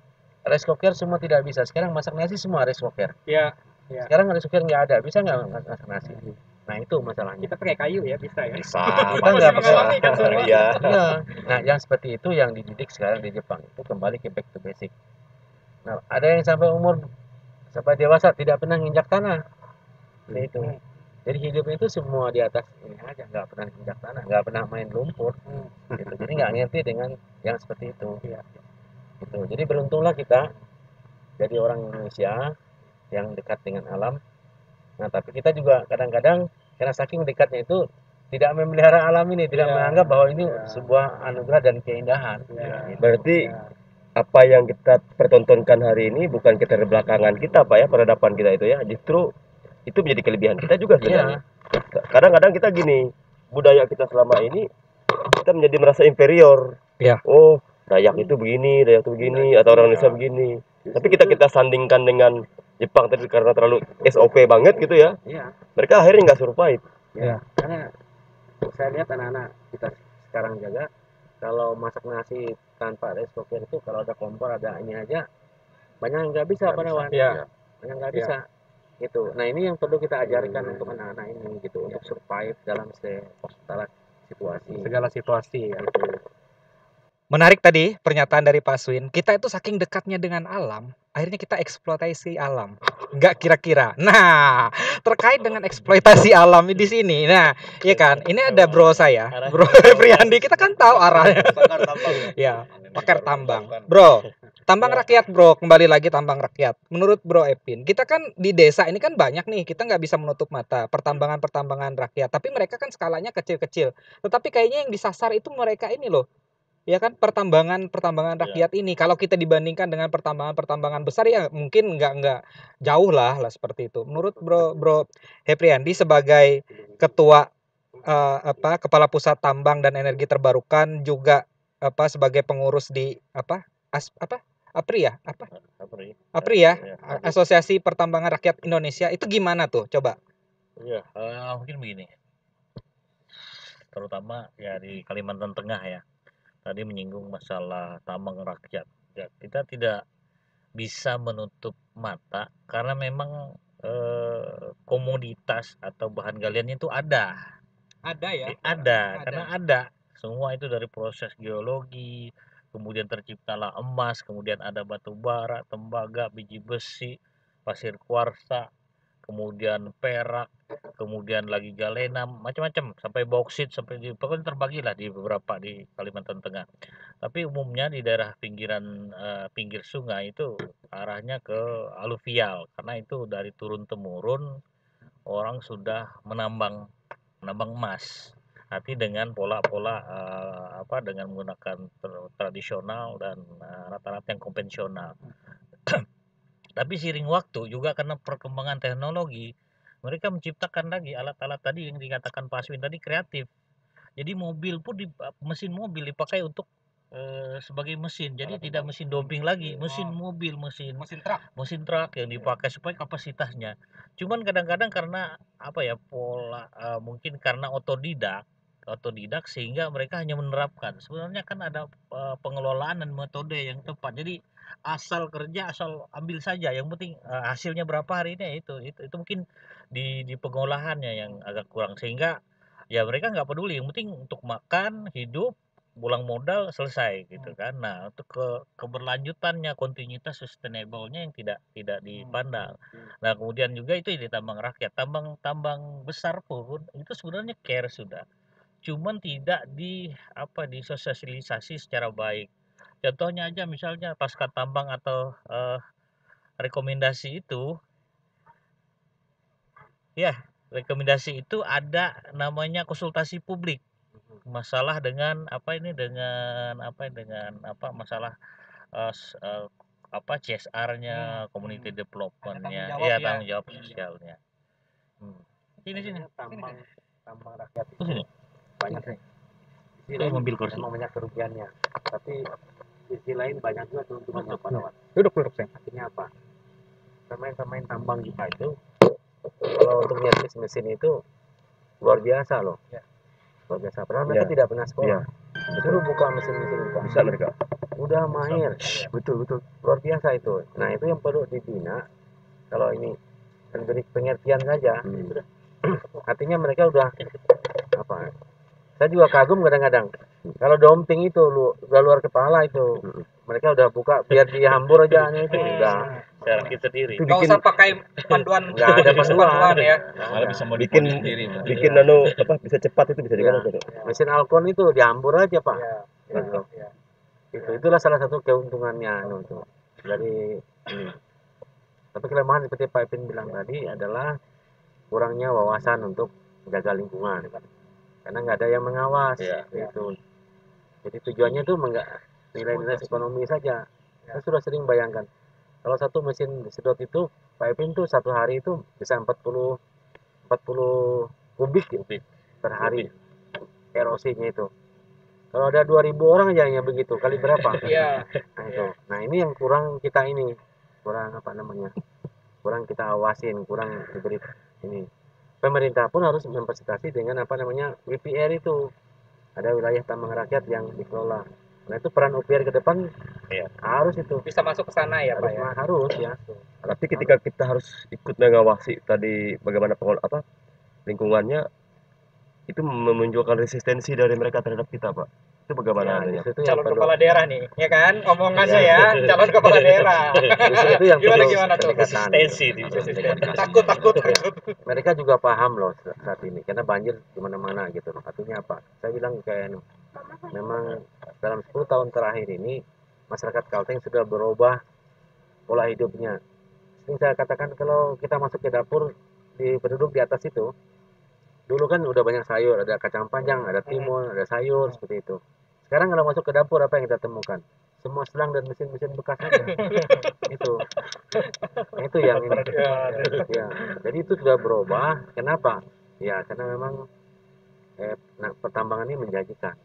rice cooker semua tidak bisa, sekarang masak nasi semua rice cooker. Ya. Sekarang rice cooker nggak ada, bisa nggak masak nasi? Nah itu masalahnya. Kita pakai kayu ya bisa ya. Bisa. Kita nggak bisa. mengalami kan semua. Iya. Iya. Nah yang seperti itu yang dididik sekarang di Jepang itu kembali ke back to basic. Nah ada yang sampai dewasa tidak pernah nginjak tanah. Nah, itu. Jadi hidup itu semua di atas ini aja, nggak pernah injak tanah, nggak pernah main lumpur, gitu. Jadi nggak ngerti dengan yang seperti itu. Gitu. Jadi beruntunglah kita jadi orang Indonesia yang dekat dengan alam. Nah tapi kita juga kadang-kadang karena saking dekatnya itu tidak memelihara alam ini, tidak menganggap bahwa ini sebuah anugerah dan keindahan. Gitu. Berarti apa yang kita pertontonkan hari ini bukan keterbelakangan kita Pak ya, peradaban kita itu ya, justru itu menjadi kelebihan kita juga sebenarnya. Kadang-kadang kita gini, budaya kita selama ini kita menjadi merasa inferior. Iya. Oh, Dayak itu begini, Dayak itu begini, atau orang Indonesia begini. Tapi kita sandingkan dengan Jepang tadi karena terlalu SOP banget gitu ya. Iya. Mereka akhirnya nggak survive. Ya, karena saya lihat anak-anak kita sekarang juga kalau masak nasi tanpa rice cooker itu kalau ada kompor ada ini aja banyak yang nggak bisa Pak Nawan. Iya. Banyak nggak bisa. Gitu. Nah ini yang perlu kita ajarkan untuk anak-anak ini gitu untuk survive dalam segala situasi. Ya. Menarik tadi pernyataan dari Pak Swin. Kita itu saking dekatnya dengan alam, akhirnya kita eksploitasi alam. Enggak kira-kira. Nah, terkait dengan eksploitasi alam di sini. Nah, iya kan? Ini ada bro saya, Bro Priandi. Kita kan tahu arahnya. Ya, pakar tambang. Bro, tambang rakyat, Bro. Kembali lagi tambang rakyat. Menurut Bro Epin, kita kan di desa ini kan banyak nih. Kita nggak bisa menutup mata pertambangan rakyat. Tapi mereka kan skalanya kecil-kecil. Tetapi kayaknya yang disasar itu mereka ini loh. Ya kan pertambangan rakyat ini kalau kita dibandingkan dengan pertambangan besar ya mungkin nggak jauh lah seperti itu. Menurut Bro Hepriandi sebagai ketua kepala pusat tambang dan energi terbarukan juga sebagai pengurus di APRI ya Asosiasi Pertambangan Rakyat Indonesia itu gimana tuh coba? Ya mungkin begini, terutama ya di Kalimantan Tengah ya. Tadi menyinggung masalah tambang rakyat. Ya, kita tidak bisa menutup mata karena memang komoditas atau bahan galiannya itu ada ya? karena ada semua itu dari proses geologi, kemudian terciptalah emas, kemudian ada batu bara, tembaga, biji besi, pasir kuarsa, kemudian perak, kemudian lagi galena, macam-macam, sampai bauksit, sampai pokoknya terbagilah di beberapa di Kalimantan Tengah. Tapi umumnya di daerah pinggiran pinggir sungai itu arahnya ke aluvial, karena itu dari turun temurun orang sudah menambang emas. Nanti dengan pola-pola dengan menggunakan tradisional dan rata-rata yang konvensional. Tapi seiring waktu juga karena perkembangan teknologi, mereka menciptakan lagi alat-alat tadi yang dikatakan Pak Aswin tadi, kreatif. Jadi mobil pun mesin mobil dipakai untuk sebagai mesin. Jadi tidak mesin doping lagi, mesin mobil, mesin truk yang dipakai supaya kapasitasnya. Cuman kadang-kadang karena pola mungkin karena otodidak sehingga mereka hanya menerapkan. Sebenarnya kan ada pengelolaan dan metode yang tepat. Jadi asal kerja, asal ambil saja, yang penting hasilnya berapa hari ini, itu mungkin di pengolahannya yang agak kurang, sehingga ya mereka nggak peduli, yang penting untuk makan, hidup, pulang modal, selesai gitu kan. Nah, untuk keberlanjutannya, kontinuitas sustainable-nya yang tidak dipandang. Nah, kemudian juga itu di tambang rakyat, tambang besar pun itu sebenarnya care sudah, cuman tidak disosialisasi secara baik. Contohnya aja misalnya pasca tambang atau rekomendasi itu, rekomendasi itu ada namanya konsultasi publik, masalah dengan masalah CSR-nya, community development-nya, tanggung jawab sosialnya. Sini. Tambang rakyat Terus ini banyak mobil kursi. memang banyak kerugiannya, tapi sisi lain banyak juga keuntungannya Pak Lawan. Duduk saya. Artinya apa? Pemain tambang kita itu kalau untuk nyervis mesin itu luar biasa loh. Luar biasa. Padahal mereka tidak pernah sekolah. Disuruh buka mesin-mesin itu. Bisa mereka. Udah mahir. Betul. Luar biasa itu. Nah, itu yang perlu dibina. Kalau ini beri pengertian saja. Artinya mereka udah saya juga kagum kadang-kadang. Kalau dumping itu udah luar kepala itu. Mereka udah buka biar dihambur aja itu udah. Saya rakit sendiri. Nggak usah pakai panduan. Nggak ada panduan ya. Malah bisa bikin bisa cepat, itu bisa Ya. juga. Mesin Alcon itu dihambur aja Pak. Ya. Itulah salah satu keuntungannya itu dari ini. Tapi kelemahan seperti Pak Ipin bilang tadi adalah kurangnya wawasan untuk menjaga lingkungan, karena nggak ada yang mengawas. Itu. Jadi tujuannya tuh nilai-nilai ekonomi saja. Saya sudah sering bayangkan kalau satu mesin sedot itu Pak Ipin tuh satu hari itu bisa 40 kubik per hari erosinya itu. Kalau ada 2.000 orang aja yang begitu, kali berapa? Nah itu. Nah ini yang kurang kita ini, kurang kita awasin, kurang diberi ini. Pemerintah pun harus memfasilitasi dengan WPR itu. Ada wilayah tambang rakyat yang dikelola. Nah itu peran UPR ke depan harus itu. Bisa masuk ke sana ya Pak ya? Harus ya. Tapi ketika kita harus ikut mengawasi tadi bagaimana lingkungannya, itu memunculkan resistensi dari mereka terhadap kita, Pak. Itu bagaimana adanya? Calon kepala daerah nih, ya kan? Omongannya ya, calon kepala daerah. Itu yang gimana tuh? Resistensi. Takut. Mereka juga paham loh saat ini, karena banjir di mana-mana gitu. Artinya apa? Saya bilang memang dalam 10 tahun terakhir ini masyarakat Kalteng sudah berubah pola hidupnya. Ini saya katakan kalau kita masuk ke dapur di penduduk di atas itu, dulu kan udah banyak sayur, ada kacang panjang, ada timun, ada sayur seperti itu. Sekarang kalau masuk ke dapur apa yang kita temukan? Semua selang dan mesin-mesin bekas aja. itu yang ini. Ya, jadi itu sudah berubah. Kenapa? Ya karena memang pertambangan ini menjanjikan.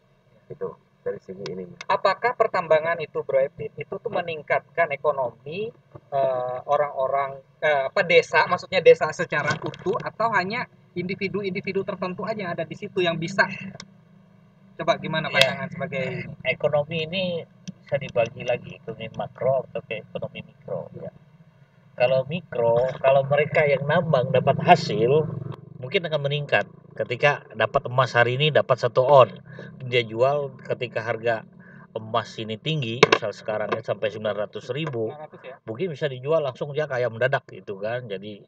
Itu dari segi ini. Apakah pertambangan itu Bro Epin itu tuh meningkatkan ekonomi orang-orang desa, maksudnya desa secara utuh, atau hanya individu tertentu aja yang ada di situ yang bisa? Coba gimana pandangan sebagai ekonomi ini bisa dibagi lagi, ekonomi makro atau ekonomi mikro ya. Kalau mikro, kalau mereka yang nambang dapat hasil mungkin akan meningkat. Ketika dapat emas hari ini dapat 1 on, dia jual ketika harga emas ini tinggi, misal sekarangnya sampai 900.000, 900 ya. mungkin bisa dijual langsung dia kayak mendadak gitu kan. Jadi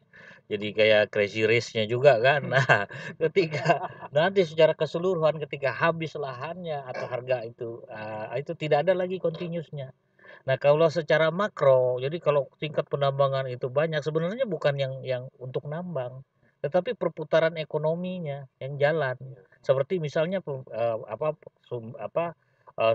kayak crazy race-nya juga kan. Nah, ketika nanti secara keseluruhan ketika habis lahannya atau harga itu tidak ada lagi continuous-nya. Nah, kalau secara makro, jadi kalau tingkat penambangan itu banyak, sebenarnya bukan yang untuk nambang, tetapi perputaran ekonominya yang jalan. Seperti misalnya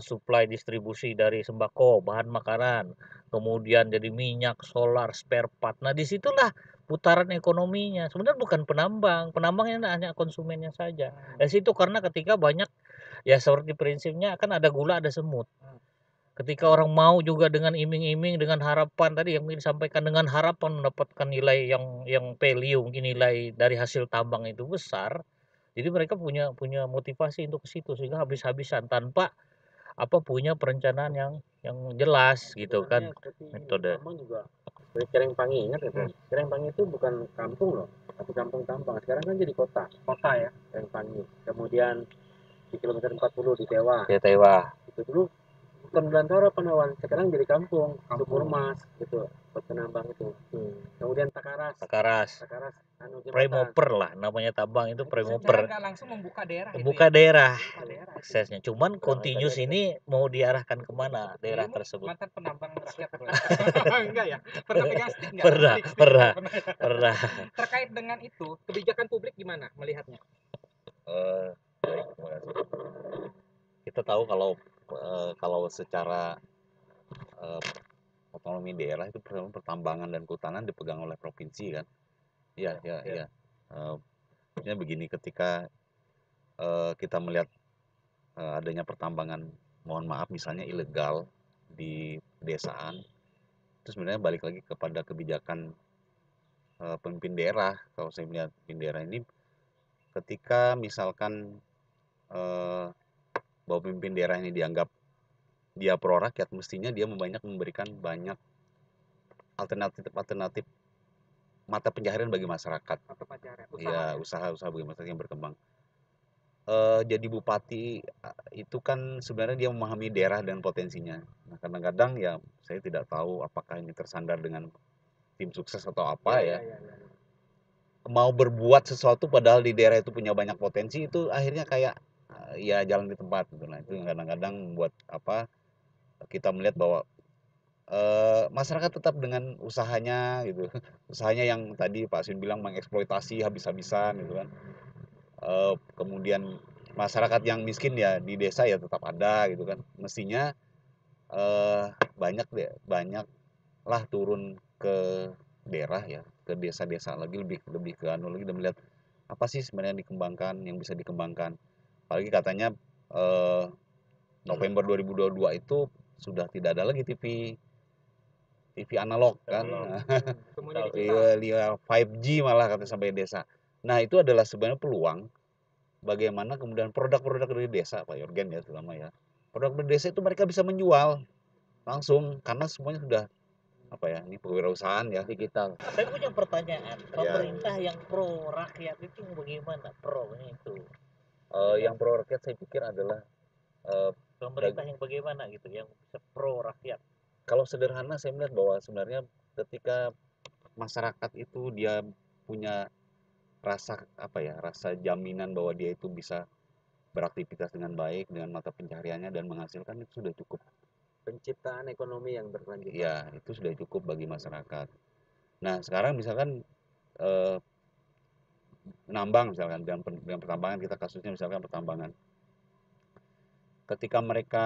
supply distribusi dari sembako, bahan makanan, kemudian jadi minyak, solar, spare part. Nah, disitulah putaran ekonominya. Sebenarnya bukan penambang, penambangnya hanya konsumennya saja. Dari situ karena ketika banyak ya seperti prinsipnya kan ada gula, ada semut. Ketika orang mau juga dengan iming-iming, dengan harapan tadi yang disampaikan, dengan harapan mendapatkan nilai yang value, mungkin nilai dari hasil tambang itu besar, jadi mereka punya motivasi untuk ke situ sehingga habis-habisan tanpa punya perencanaan yang jelas gitu kan. Metode Tambang juga seperti Kerengpangi, ingat ya Bro? Kerengpangi itu bukan kampung loh, tapi kampung tambang. Sekarang kan jadi kota ya. Kerengpangi. Kemudian di kilometer 40 di Tewa. ya Tewa. Itu dulu bukan belantara Panawan, sekarang jadi kampung, Sumur Mas gitu, penambang itu. Kemudian Takaras jembatan. Premoper lah namanya tambang itu, Secara premoper. nggak langsung membuka daerah itu Buka ya. daerah Buka daerah. aksesnya. Cuman continuous ini mau diarahkan kemana daerah Dirimu tersebut? mantan penambang rakyat bro. Enggak ya? Pernah pegang stick enggak? Pernah, Stick pernah. enggak ya? Pernah. Terkait dengan itu, kebijakan publik gimana melihatnya? Baik, terima kasih. Kita tahu kalau secara otonomi daerah itu pertambangan dan kehutanan dipegang oleh provinsi kan. Iya. Maksudnya begini, ketika kita melihat adanya pertambangan, mohon maaf misalnya ilegal di pedesaan, itu sebenarnya balik lagi kepada kebijakan pemimpin daerah. Kalau saya melihat pemimpin daerah ini, ketika misalkan bahwa pemimpin daerah ini dianggap dia pro rakyat, mestinya dia memberikan banyak alternatif mata pencaharian bagi masyarakat. Ya, usaha bagi masyarakat yang berkembang. Jadi bupati itu kan sebenarnya dia memahami daerah dan potensinya. Nah, kadang-kadang ya saya tidak tahu apakah ini tersandar dengan tim sukses atau apa ya. Mau berbuat sesuatu padahal di daerah itu punya banyak potensi, itu akhirnya kayak ya jalan di tempat gitu. Nah, itu yang kadang-kadang membuat kita melihat bahwa masyarakat tetap dengan usahanya gitu. Usahanya yang tadi Pak Sin bilang mengeksploitasi habis-habisan gitu kan. Kemudian masyarakat yang miskin ya di desa ya tetap ada gitu kan. Mestinya banyaklah turun ke daerah ya, ke desa-desa lagi, lebih ke lagi, dan melihat apa sih sebenarnya yang dikembangkan, yang bisa dikembangkan. Apalagi katanya November 2022 itu sudah tidak ada lagi TV analog kan. Iya, 5G malah kata sampai desa. Nah, itu adalah sebenarnya peluang bagaimana kemudian produk-produk dari desa, Pak Yorgen ya terutama ya. Produk dari desa itu mereka bisa menjual langsung karena semuanya sudah ini kewirausahaan ya, digital. Saya punya pertanyaan, pemerintah yang pro rakyat itu bagaimana? Pro-nya itu. Yang pro rakyat saya pikir adalah Pemerintah yang bagaimana gitu, yang bisa pro rakyat. Kalau sederhana saya melihat bahwa sebenarnya ketika masyarakat itu dia punya rasa jaminan bahwa dia itu bisa beraktivitas dengan baik dengan mata pencahariannya dan menghasilkan, itu sudah cukup. Penciptaan ekonomi yang berkelanjutan. Ya, itu sudah cukup bagi masyarakat. Nah, sekarang misalkan nambang misalkan, dengan pertambangan, kita kasusnya misalkan pertambangan. Ketika mereka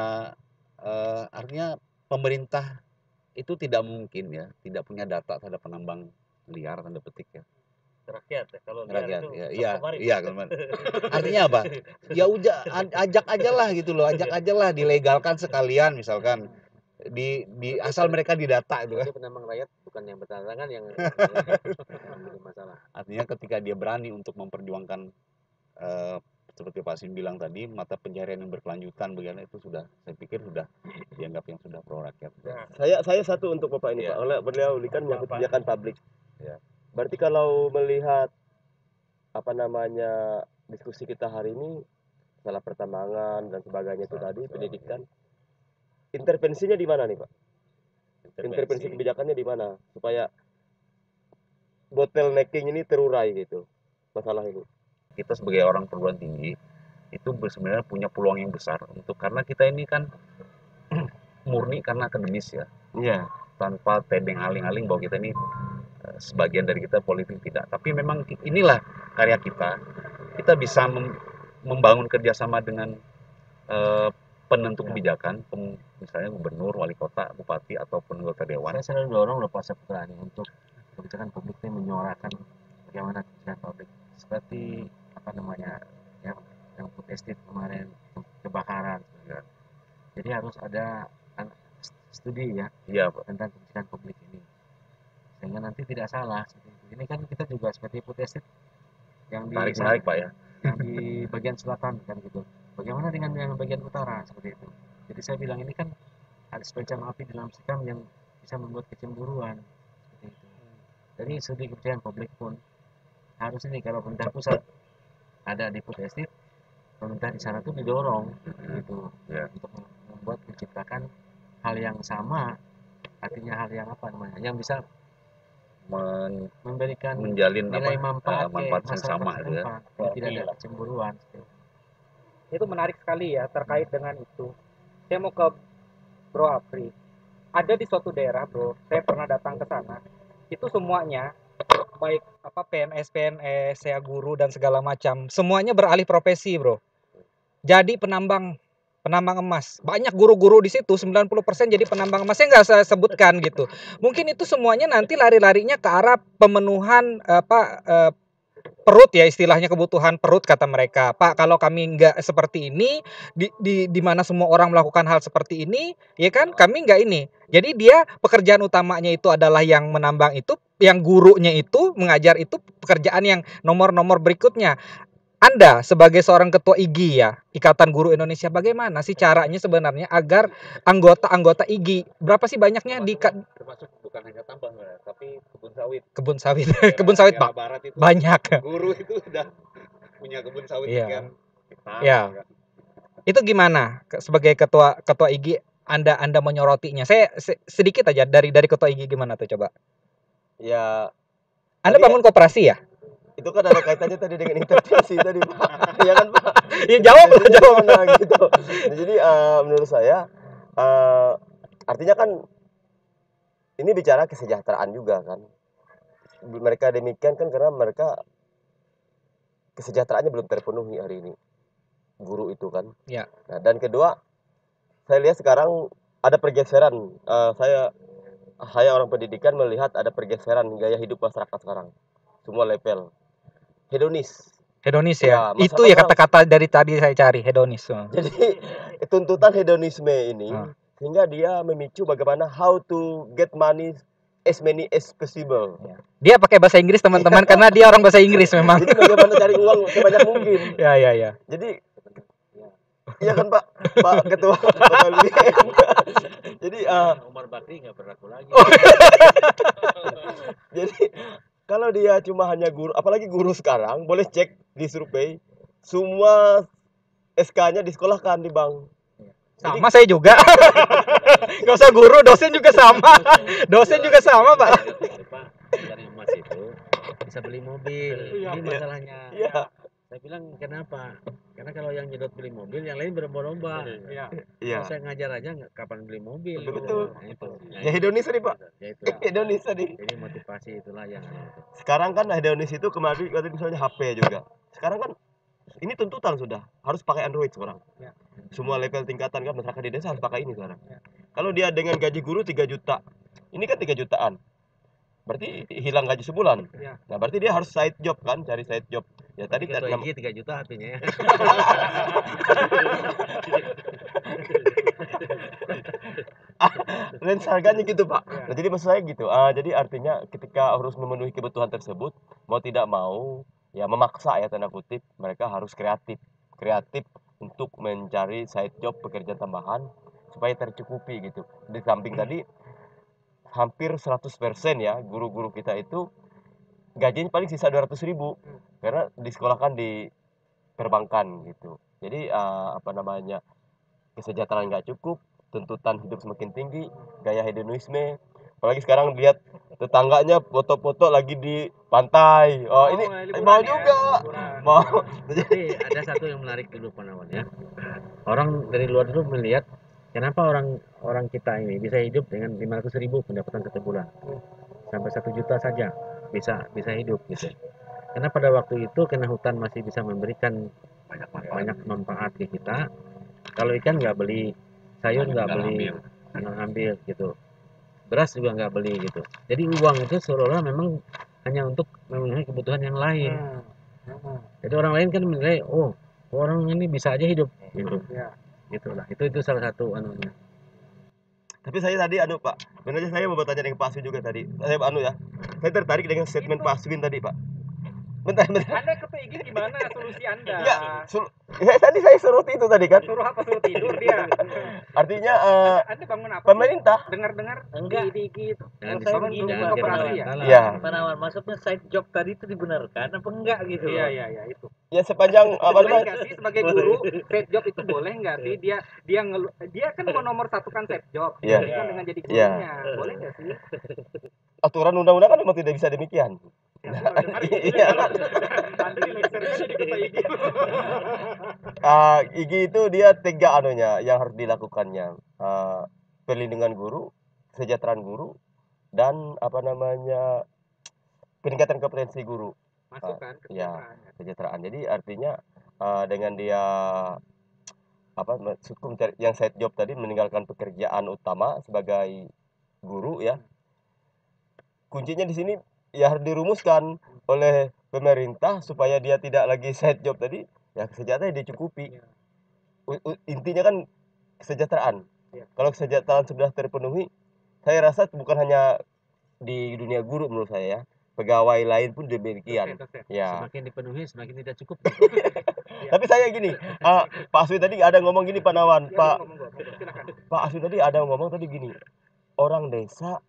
artinya pemerintah itu tidak mungkin ya tidak punya data terhadap penambang liar tanda petik ya. Rakyat ya, kalau liar itu iya kemarin. Artinya apa? Ya udah ajak aja lah gitu loh, dilegalkan sekalian misalkan di asal mereka didata gitu kan. Penambang rakyat bukan yang bertentangan yang masalah. Artinya ketika dia berani untuk memperjuangkan seperti Pak Sin bilang tadi, mata pencaharian yang berkelanjutan bagaimana, itu sudah, saya pikir sudah dianggap yang sudah pro rakyat. Saya satu untuk Bapak ini, Pak. Oleh beliau kan menyangkut kebijakan publik. Ya. Berarti kalau melihat diskusi kita hari ini, masalah pertambangan dan sebagainya itu tadi, pendidikan, intervensinya di mana nih Pak? Intervensi intervensi. kebijakannya di mana supaya bottlenecking ini terurai gitu masalah ini? Kita sebagai orang perguruan tinggi itu sebenarnya punya peluang yang besar untuk, karena kita ini kan murni karena akademis ya, Iya. tanpa tedeng aling-aling bahwa kita ini sebagian dari kita politik, tidak. Tapi memang inilah karya kita bisa membangun kerjasama dengan penentu kebijakan, misalnya gubernur, wali kota, bupati ataupun anggota dewan. Saya selalu dorong loh Pak Saputra ini untuk kebijakan publik ini menyuarakan bagaimana kebijakan publik seperti apa namanya yang food estate kemarin kebakaran ya. Jadi harus ada studi ya Iya, Pak. tentang kebijakan publik ini sehingga nanti tidak salah. Ini kan kita juga seperti food estate yang di Menarik Pak ya. yang di bagian selatan kan gitu. Bagaimana dengan yang bagian utara seperti itu? Jadi saya bilang ini kan ada semacam api dalam sekam yang bisa membuat kecemburuan seperti itu. Jadi studi kebijakan publik pun harus ini, kalau pemerintah pusat ada di food estate, pemerintah di sana tuh didorong gitu Ya. untuk membuat menciptakan hal yang sama, artinya hal yang apa namanya, yang bisa memberikan menjalin nilai manfaat ke manfaat yang masyarakat sama gitu ya. setempat, jadi tidak ada kecemburuan. Itu menarik sekali ya terkait dengan itu. Saya mau ke Bro Afri. Ada di suatu daerah, Bro, saya pernah datang ke sana. Itu semuanya baik apa PNS, ya guru dan segala macam, semuanya beralih profesi, Bro. Jadi penambang emas. Banyak guru-guru di situ, 90% jadi penambang emas. Saya nggak saya sebutkan gitu. Mungkin itu semuanya nanti lari-larinya ke arah pemenuhan perut ya, istilahnya kebutuhan perut kata mereka. Pak, kalau kami nggak seperti ini, di mana semua orang melakukan hal seperti ini, ya kan kami nggak ini. Jadi dia pekerjaan utamanya itu adalah yang menambang itu, yang gurunya itu mengajar itu pekerjaan yang nomor-nomor berikutnya. Anda sebagai seorang ketua IGI ya, Ikatan Guru Indonesia, bagaimana sih caranya sebenarnya agar anggota-anggota IGI, berapa sih banyaknya di Termasuk bukan hanya tambang ya, tapi kebun sawit. kebun sawit, kebun sawit Pak, Barat itu banyak. guru itu udah punya kebun sawit Iya. sekian hektar. Iya. Itu gimana sebagai ketua IGI Anda menyoroti-nya? Saya sedikit aja dari ketua IGI, gimana tuh coba? Ya, Anda tadi bangun koperasi ya? itu kan ada kaitannya tadi dengan intervensi tadi Pak. Ya kan Pak? Ya jawab lah, Intervensinya jawab. gimana, gitu. Nah, jadi menurut saya artinya kan ini bicara kesejahteraan juga kan. Mereka demikian kan karena mereka kesejahteraannya belum terpenuhi hari ini. Guru itu kan. Ya. Nah, dan kedua, saya lihat sekarang ada pergeseran. Saya orang pendidikan melihat ada pergeseran gaya hidup masyarakat sekarang. Semua level hedonis. Hedonis Ya, ya. Itu ya kata-kata dari tadi saya cari, hedonis. Jadi tuntutan hedonisme ini sehingga dia memicu bagaimana how to get money as many as possible. Dia pakai bahasa Inggris teman-teman karena dia orang bahasa Inggris memang. Jadi bagaimana cari uang sebanyak mungkin. Ya. Jadi iya kan Pak Ketua. Jadi Umar Bakri nggak berlaku lagi. jadi kalau dia cuma hanya guru, apalagi guru sekarang, boleh cek di survei, semua SK-nya disekolahkan di bank. Sama saya juga. Gak usah guru, dosen juga sama. Dosen juga sama Pak. Pak, dari emas itu bisa beli mobil. Ini masalahnya. Iya. Saya bilang kenapa? Karena kalau yang nyedot beli mobil, yang lain berlomba-lomba. Iya. Kalau saya ngajar aja kapan beli mobil. Betul. Nah, itu. Ya hedonis tadi Pak. Ya itu. Hedonis tadi. Jadi motivasi itulah yang itu. Sekarang kan hedonis itu kemarin misalnya HP juga. Sekarang kan ini tuntutan sudah harus pakai Android sekarang. Ya. Semua level tingkatan kan masyarakat di desa harus pakai ini sekarang. Ya. Kalau dia dengan gaji guru 3 juta, ini kan 3 jutaan. Berarti hilang gaji sebulan. Ya. Nah, berarti dia harus side job kan, cari side job. Ya tadi Ketua IGI 3 juta HP-nya ya. Range harganya gitu Pak. Nah, jadi maksud saya gitu. Jadi artinya ketika harus memenuhi kebutuhan tersebut, mau tidak mau ya memaksa ya tanda kutip, mereka harus kreatif untuk mencari side job, pekerjaan tambahan supaya tercukupi gitu. Di samping tadi hampir 100% ya guru-guru kita itu gajinya paling sisa 200.000 karena disekolahkan di perbankan gitu. Jadi apa namanya, kesejahteraan nggak cukup, tuntutan hidup semakin tinggi, gaya hedonisme. Apalagi sekarang lihat tetangganya foto-foto lagi di pantai. Oh, ini liburan mau ya, juga. liburan. Mau. Tapi ada satu yang menarik dulu Panawan ya. Orang dari luar dulu melihat kenapa orang kita ini bisa hidup dengan 500.000 pendapatan satu bulan sampai 1 juta saja bisa hidup gitu. Karena pada waktu itu karena hutan masih bisa memberikan banyak manfaat ke kita. Kalau ikan nggak beli, sayur nggak beli, nggak ngambil gitu. Beras juga nggak beli gitu. Jadi uang itu seolah-olah memang hanya untuk memenuhi kebutuhan yang lain. Jadi orang lain kan menilai, oh orang ini bisa aja hidup gitu. Ya. Gitulah. Itu salah satu anunya. Tapi saya tadi Pak, sebenarnya saya mau bertanya dengan Pak Aswin juga tadi. Saya ya. Saya tertarik dengan statement Pak Aswin tadi, Pak. Bentar. Anda ke PIG gimana solusi Anda? Enggak, tadi saya suruh itu tadi kan. Suruh apa? Suruh tidur dia. Artinya Anda bangun apa? pemerintah. Dengar-dengar Enggak. di PIG itu. Jangan saya disebut, begini, jangan Pak koperasi Panawan, ya? salah. Iya. Panawan, maksudnya side job tadi itu dibenarkan apa enggak gitu loh? Iya, itu. Ya sepanjang apa Boleh namanya? nggak sih sebagai guru set job itu boleh nggak sih dia kan mau nomor satukan set job Iya. dibandingkan dengan jadi Iya. gurunya, boleh nggak sih? Aturan undang-undang kan memang tidak bisa demikian. Ya, aku baru dengar ini. Iya. Anda ini lagi sering jadi ketua IG. IG itu dia 3 anunya yang harus dilakukannya. Perlindungan guru, kesejahteraan guru, dan apa namanya peningkatan kompetensi guru. Masuk kan Ya, kesejahteraan. kesejahteraan. Jadi artinya dengan dia yang side job tadi meninggalkan pekerjaan utama sebagai guru ya. Kuncinya di sini ya harus dirumuskan oleh pemerintah supaya dia tidak lagi side job tadi, ya kesejahteraan dicukupi. Intinya kan kesejahteraan. Iya. Kalau kesejahteraan sudah terpenuhi, saya rasa bukan hanya di dunia guru menurut saya ya, pegawai lain pun demikian. Dosen. Ya. Semakin dipenuhi semakin tidak cukup. Tapi saya gini, Pak Aswi tadi ada ngomong gini Pak Nawan, Ya, Pak ngomong, silakan. Pak Aswi tadi ada ngomong tadi gini, orang desa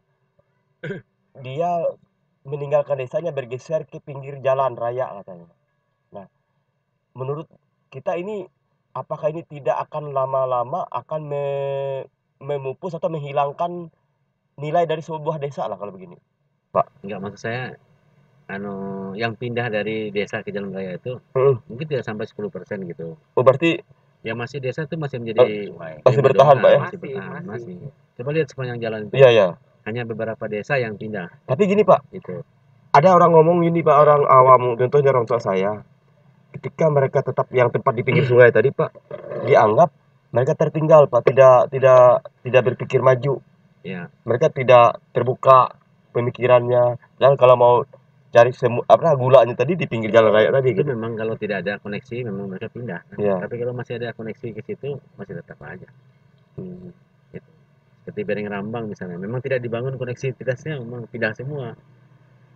dia meninggalkan desanya bergeser ke pinggir jalan raya katanya. Nah, menurut kita ini apakah ini tidak akan lama-lama akan memupus atau menghilangkan nilai dari sebuah desa lah kalau begini? Enggak, maksud saya yang pindah dari desa ke jalan raya itu mungkin tidak sampai 10% gitu. Oh, berarti Ya masih desa itu masih menjadi masih bertahan, Pak ya? masih bertahan, masih. Coba lihat sepanjang jalan itu. Iya. Hanya beberapa desa yang pindah Tapi gini Pak, gitu. ada orang ngomong gini Pak, orang awam, contohnya orang tua saya. Ketika mereka tetap yang tempat di pinggir sungai tadi Pak, dianggap mereka tertinggal Pak, tidak berpikir maju. Ya, Mereka tidak terbuka pemikirannya. Dan kalau mau cari gulanya tadi di pinggir jalan raya tadi itu gitu. memang kalau tidak ada koneksi memang mereka pindah. Iya. Tapi kalau masih ada koneksi ke situ masih tetap aja. Gitu. Seperti Bereng Rambang misalnya, memang tidak dibangun koneksitasnya, memang pindah semua.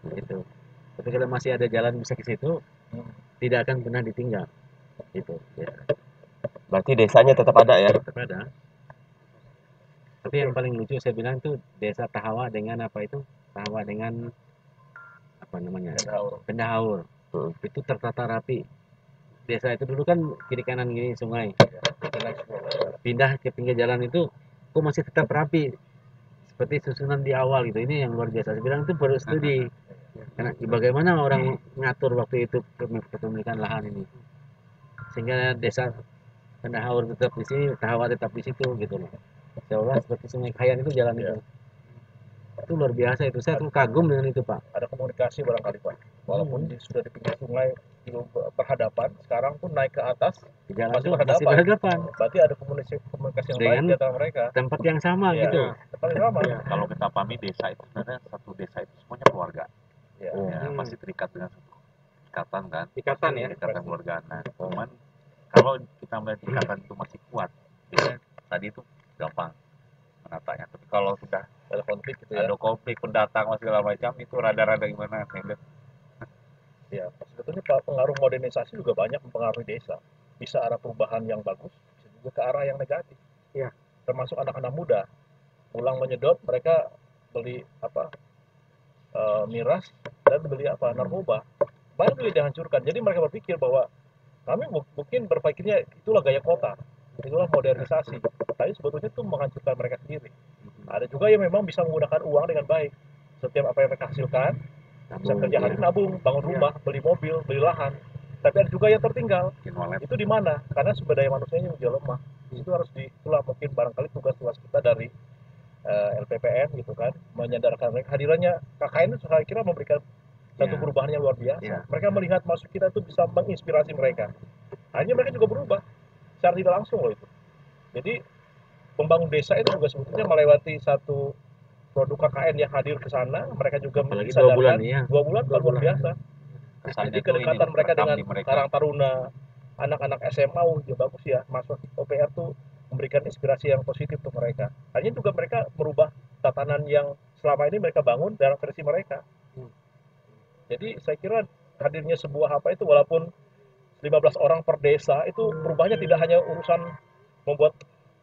Gitu. Tapi kalau masih ada jalan bisa ke situ, tidak akan pernah ditinggal. Gitu. Ya, Berarti desanya tetap ada ya? tetap ada. Tapi yang paling lucu saya bilang itu desa Tahawa dengan apa itu? Tahawa dengan apa namanya? Pendahaur. Itu tertata rapi. Desa itu dulu kan kiri kanan gini sungai. Pindah ke pinggir jalan itu kok masih tetap rapi seperti susunan di awal gitu. Ini yang luar biasa. Saya bilang itu perlu studi. Karena bagaimana orang ngatur waktu itu kepemilikan lahan ini. Sehingga desa Pendahaur tetap di sini, Tahawa tetap di situ gitu loh. Seolah seperti Sungai Kayan itu jalan itu. Itu luar biasa itu. Saya tuh kagum dengan itu, Pak. Ada komunikasi barangkali Pak. Walaupun sudah di pinggir sungai berhadapan, sekarang pun naik ke atas Di jalan masih itu masih berhadapan. berhadapan. Berarti ada komunikasi yang baik Dengan di antara mereka. tempat yang sama Iya. gitu. Tempat yang sama. Kalau kita pahami desa itu sebenarnya satu desa itu semuanya keluarga. Iya. Ya, masih terikat dengan satu ikatan kan. Ikatan ya. Ikatan keluarga. Nah, cuman kalau kita melihat ikatan itu masih kuat, biasanya tadi itu gampang menatanya. Tapi kalau sudah Ada konflik gitu ya. ada konflik, pendatang segala macam itu rada-rada gimana? Ya, sebetulnya pengaruh modernisasi juga banyak mempengaruhi desa. Bisa arah perubahan yang bagus, bisa juga ke arah yang negatif. Iya. Termasuk anak-anak muda, pulang menyedot, mereka beli miras dan beli narkoba. Banyak beli dihancurkan. Jadi mereka berpikir bahwa kami mungkin berpikirnya itulah gaya kota. itulah modernisasi. Tapi sebetulnya itu menghancurkan mereka sendiri. Ada juga yang memang bisa menggunakan uang dengan baik. Setiap apa yang mereka hasilkan, bisa kerja hari nabung, bangun rumah, beli mobil, beli lahan. Tapi ada juga yang tertinggal. Itu di mana? Karena sumber daya manusianya juga lemah. Itu harus itulah mungkin barangkali tugas-tugas kita dari LPPN gitu kan, menyadarkan mereka. Hadirannya KKN itu saya kira memberikan satu perubahan yang luar biasa. Mereka melihat masuk kita itu bisa menginspirasi mereka. Akhirnya mereka juga berubah secara tidak langsung loh itu. Jadi pembangun desa itu juga sebetulnya melewati satu produk KKN yang hadir ke sana, mereka juga Apalagi disadarkan 2 bulan luar biasa. Jadi kedekatan mereka dengan Karang Taruna, anak-anak SMA ya bagus ya, masuk OPR tuh memberikan inspirasi yang positif untuk mereka. Hanya juga mereka merubah tatanan yang selama ini mereka bangun dalam versi mereka. Jadi saya kira hadirnya sebuah apa itu, walaupun 15 orang per desa, itu perubahannya tidak hanya urusan membuat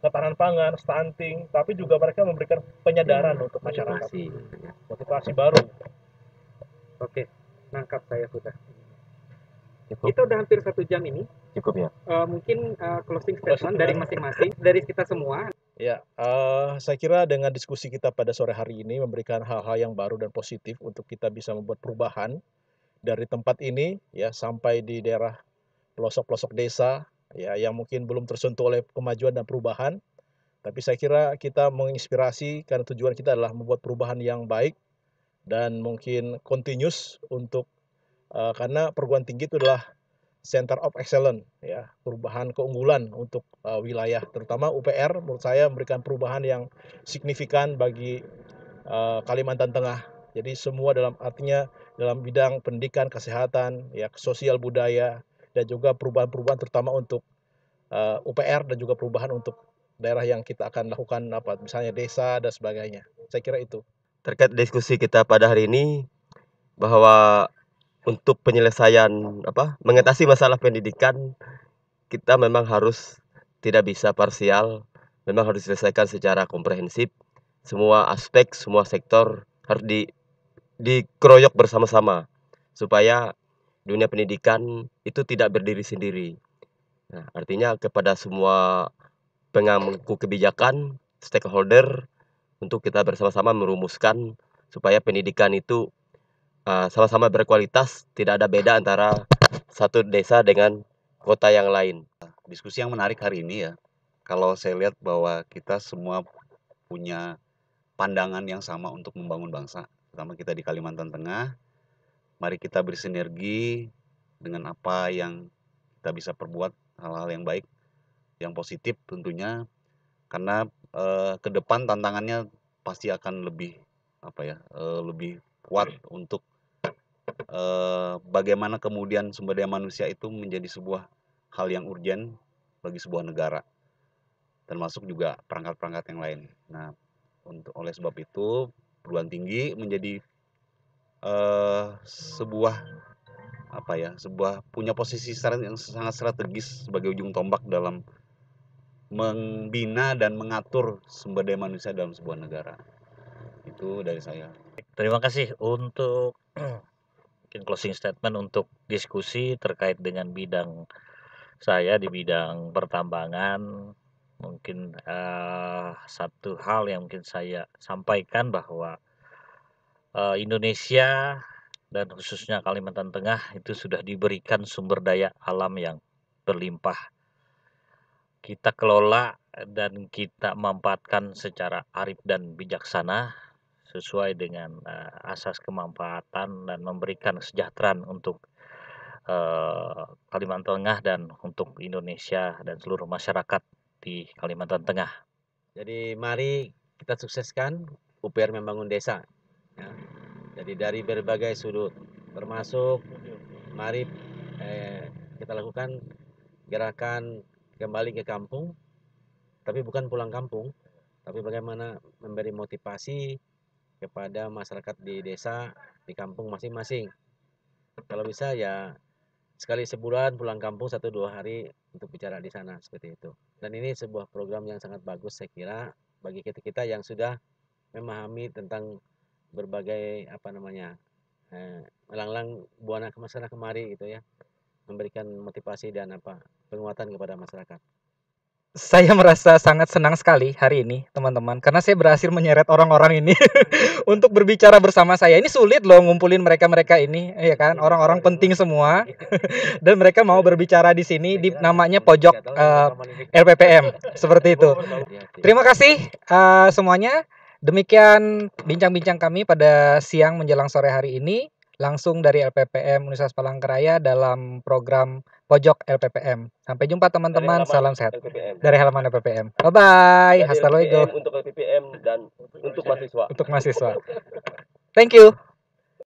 ketahanan pangan, stunting, tapi juga mereka memberikan penyadaran untuk masyarakat. Motivasi baru. Oke, nangkap saya sudah. Kita udah hampir 1 jam ini. Cukup ya. Mungkin closing statement dari masing-masing, dari kita semua. Ya, saya kira dengan diskusi kita pada sore hari ini memberikan hal-hal yang baru dan positif untuk kita bisa membuat perubahan dari tempat ini ya sampai di daerah pelosok-pelosok desa ya yang mungkin belum tersentuh oleh kemajuan dan perubahan. Tapi saya kira kita menginspirasi karena tujuan kita adalah membuat perubahan yang baik dan mungkin continuous untuk karena perguruan tinggi itu adalah Center of Excellence ya, perubahan keunggulan untuk wilayah terutama UPR menurut saya memberikan perubahan yang signifikan bagi Kalimantan Tengah. Jadi semua artinya dalam bidang pendidikan, kesehatan, ya sosial budaya dan juga perubahan-perubahan terutama untuk UPR dan juga perubahan untuk daerah yang kita akan lakukan misalnya desa dan sebagainya. Saya kira itu. Terkait diskusi kita pada hari ini bahwa untuk penyelesaian mengatasi masalah pendidikan kita memang harus tidak bisa parsial, memang harus diselesaikan secara komprehensif. Semua aspek, semua sektor harus dikeroyok bersama-sama supaya dunia pendidikan itu tidak berdiri sendiri. Nah, artinya kepada semua pengampu kebijakan, stakeholder untuk kita bersama-sama merumuskan supaya pendidikan itu sama-sama berkualitas, tidak ada beda antara satu desa dengan kota yang lain. Diskusi yang menarik hari ini ya, kalau saya lihat bahwa kita semua punya pandangan yang sama untuk membangun bangsa, terutama kita di Kalimantan Tengah. Mari kita bersinergi dengan apa yang kita bisa perbuat, hal-hal yang baik, yang positif tentunya, karena ke depan tantangannya pasti akan lebih lebih kuat untuk bagaimana kemudian sumber daya manusia itu menjadi sebuah hal yang urgen bagi sebuah negara, termasuk juga perangkat-perangkat yang lain. Nah, oleh sebab itu perguruan tinggi menjadi sebuah punya posisi yang sangat strategis sebagai ujung tombak dalam membina dan mengatur sumber daya manusia dalam sebuah negara. Itu dari saya. Terima kasih untuk mungkin closing statement untuk diskusi terkait dengan bidang saya di bidang pertambangan. Mungkin satu hal yang mungkin saya sampaikan bahwa Indonesia dan khususnya Kalimantan Tengah itu sudah diberikan sumber daya alam yang berlimpah. Kita kelola dan kita manfaatkan secara arif dan bijaksana sesuai dengan asas kemanfaatan dan memberikan kesejahteraan untuk Kalimantan Tengah dan untuk Indonesia dan seluruh masyarakat di Kalimantan Tengah. Jadi mari kita sukseskan UPR membangun desa. Ya. Jadi dari berbagai sudut, termasuk mari kita lakukan gerakan kembali ke kampung, tapi bukan pulang kampung, tapi bagaimana memberi motivasi kepada masyarakat di desa, di kampung masing-masing. Kalau bisa ya sekali sebulan pulang kampung 1-2 hari untuk bicara di sana seperti itu. Dan ini sebuah program yang sangat bagus saya kira bagi kita-kita yang sudah memahami tentang berbagai melanglang buana ke sana kemari gitu ya, memberikan motivasi dan penguatan kepada masyarakat. Saya merasa sangat senang sekali hari ini, teman-teman, karena saya berhasil menyeret orang-orang ini untuk berbicara bersama saya. Ini sulit loh ngumpulin mereka-mereka ini, ya kan? Orang-orang penting semua, dan mereka mau berbicara di sini di namanya pojok LPPM, seperti itu. Terima kasih semuanya. Demikian bincang-bincang kami pada siang menjelang sore hari ini, langsung dari LPPM Universitas Palangkaraya dalam program Pojok LPPM. Sampai jumpa teman-teman, salam sehat dari halaman LPPM. Bye-bye, hasta luego. untuk LPPM dan untuk mahasiswa. Untuk mahasiswa. Thank you.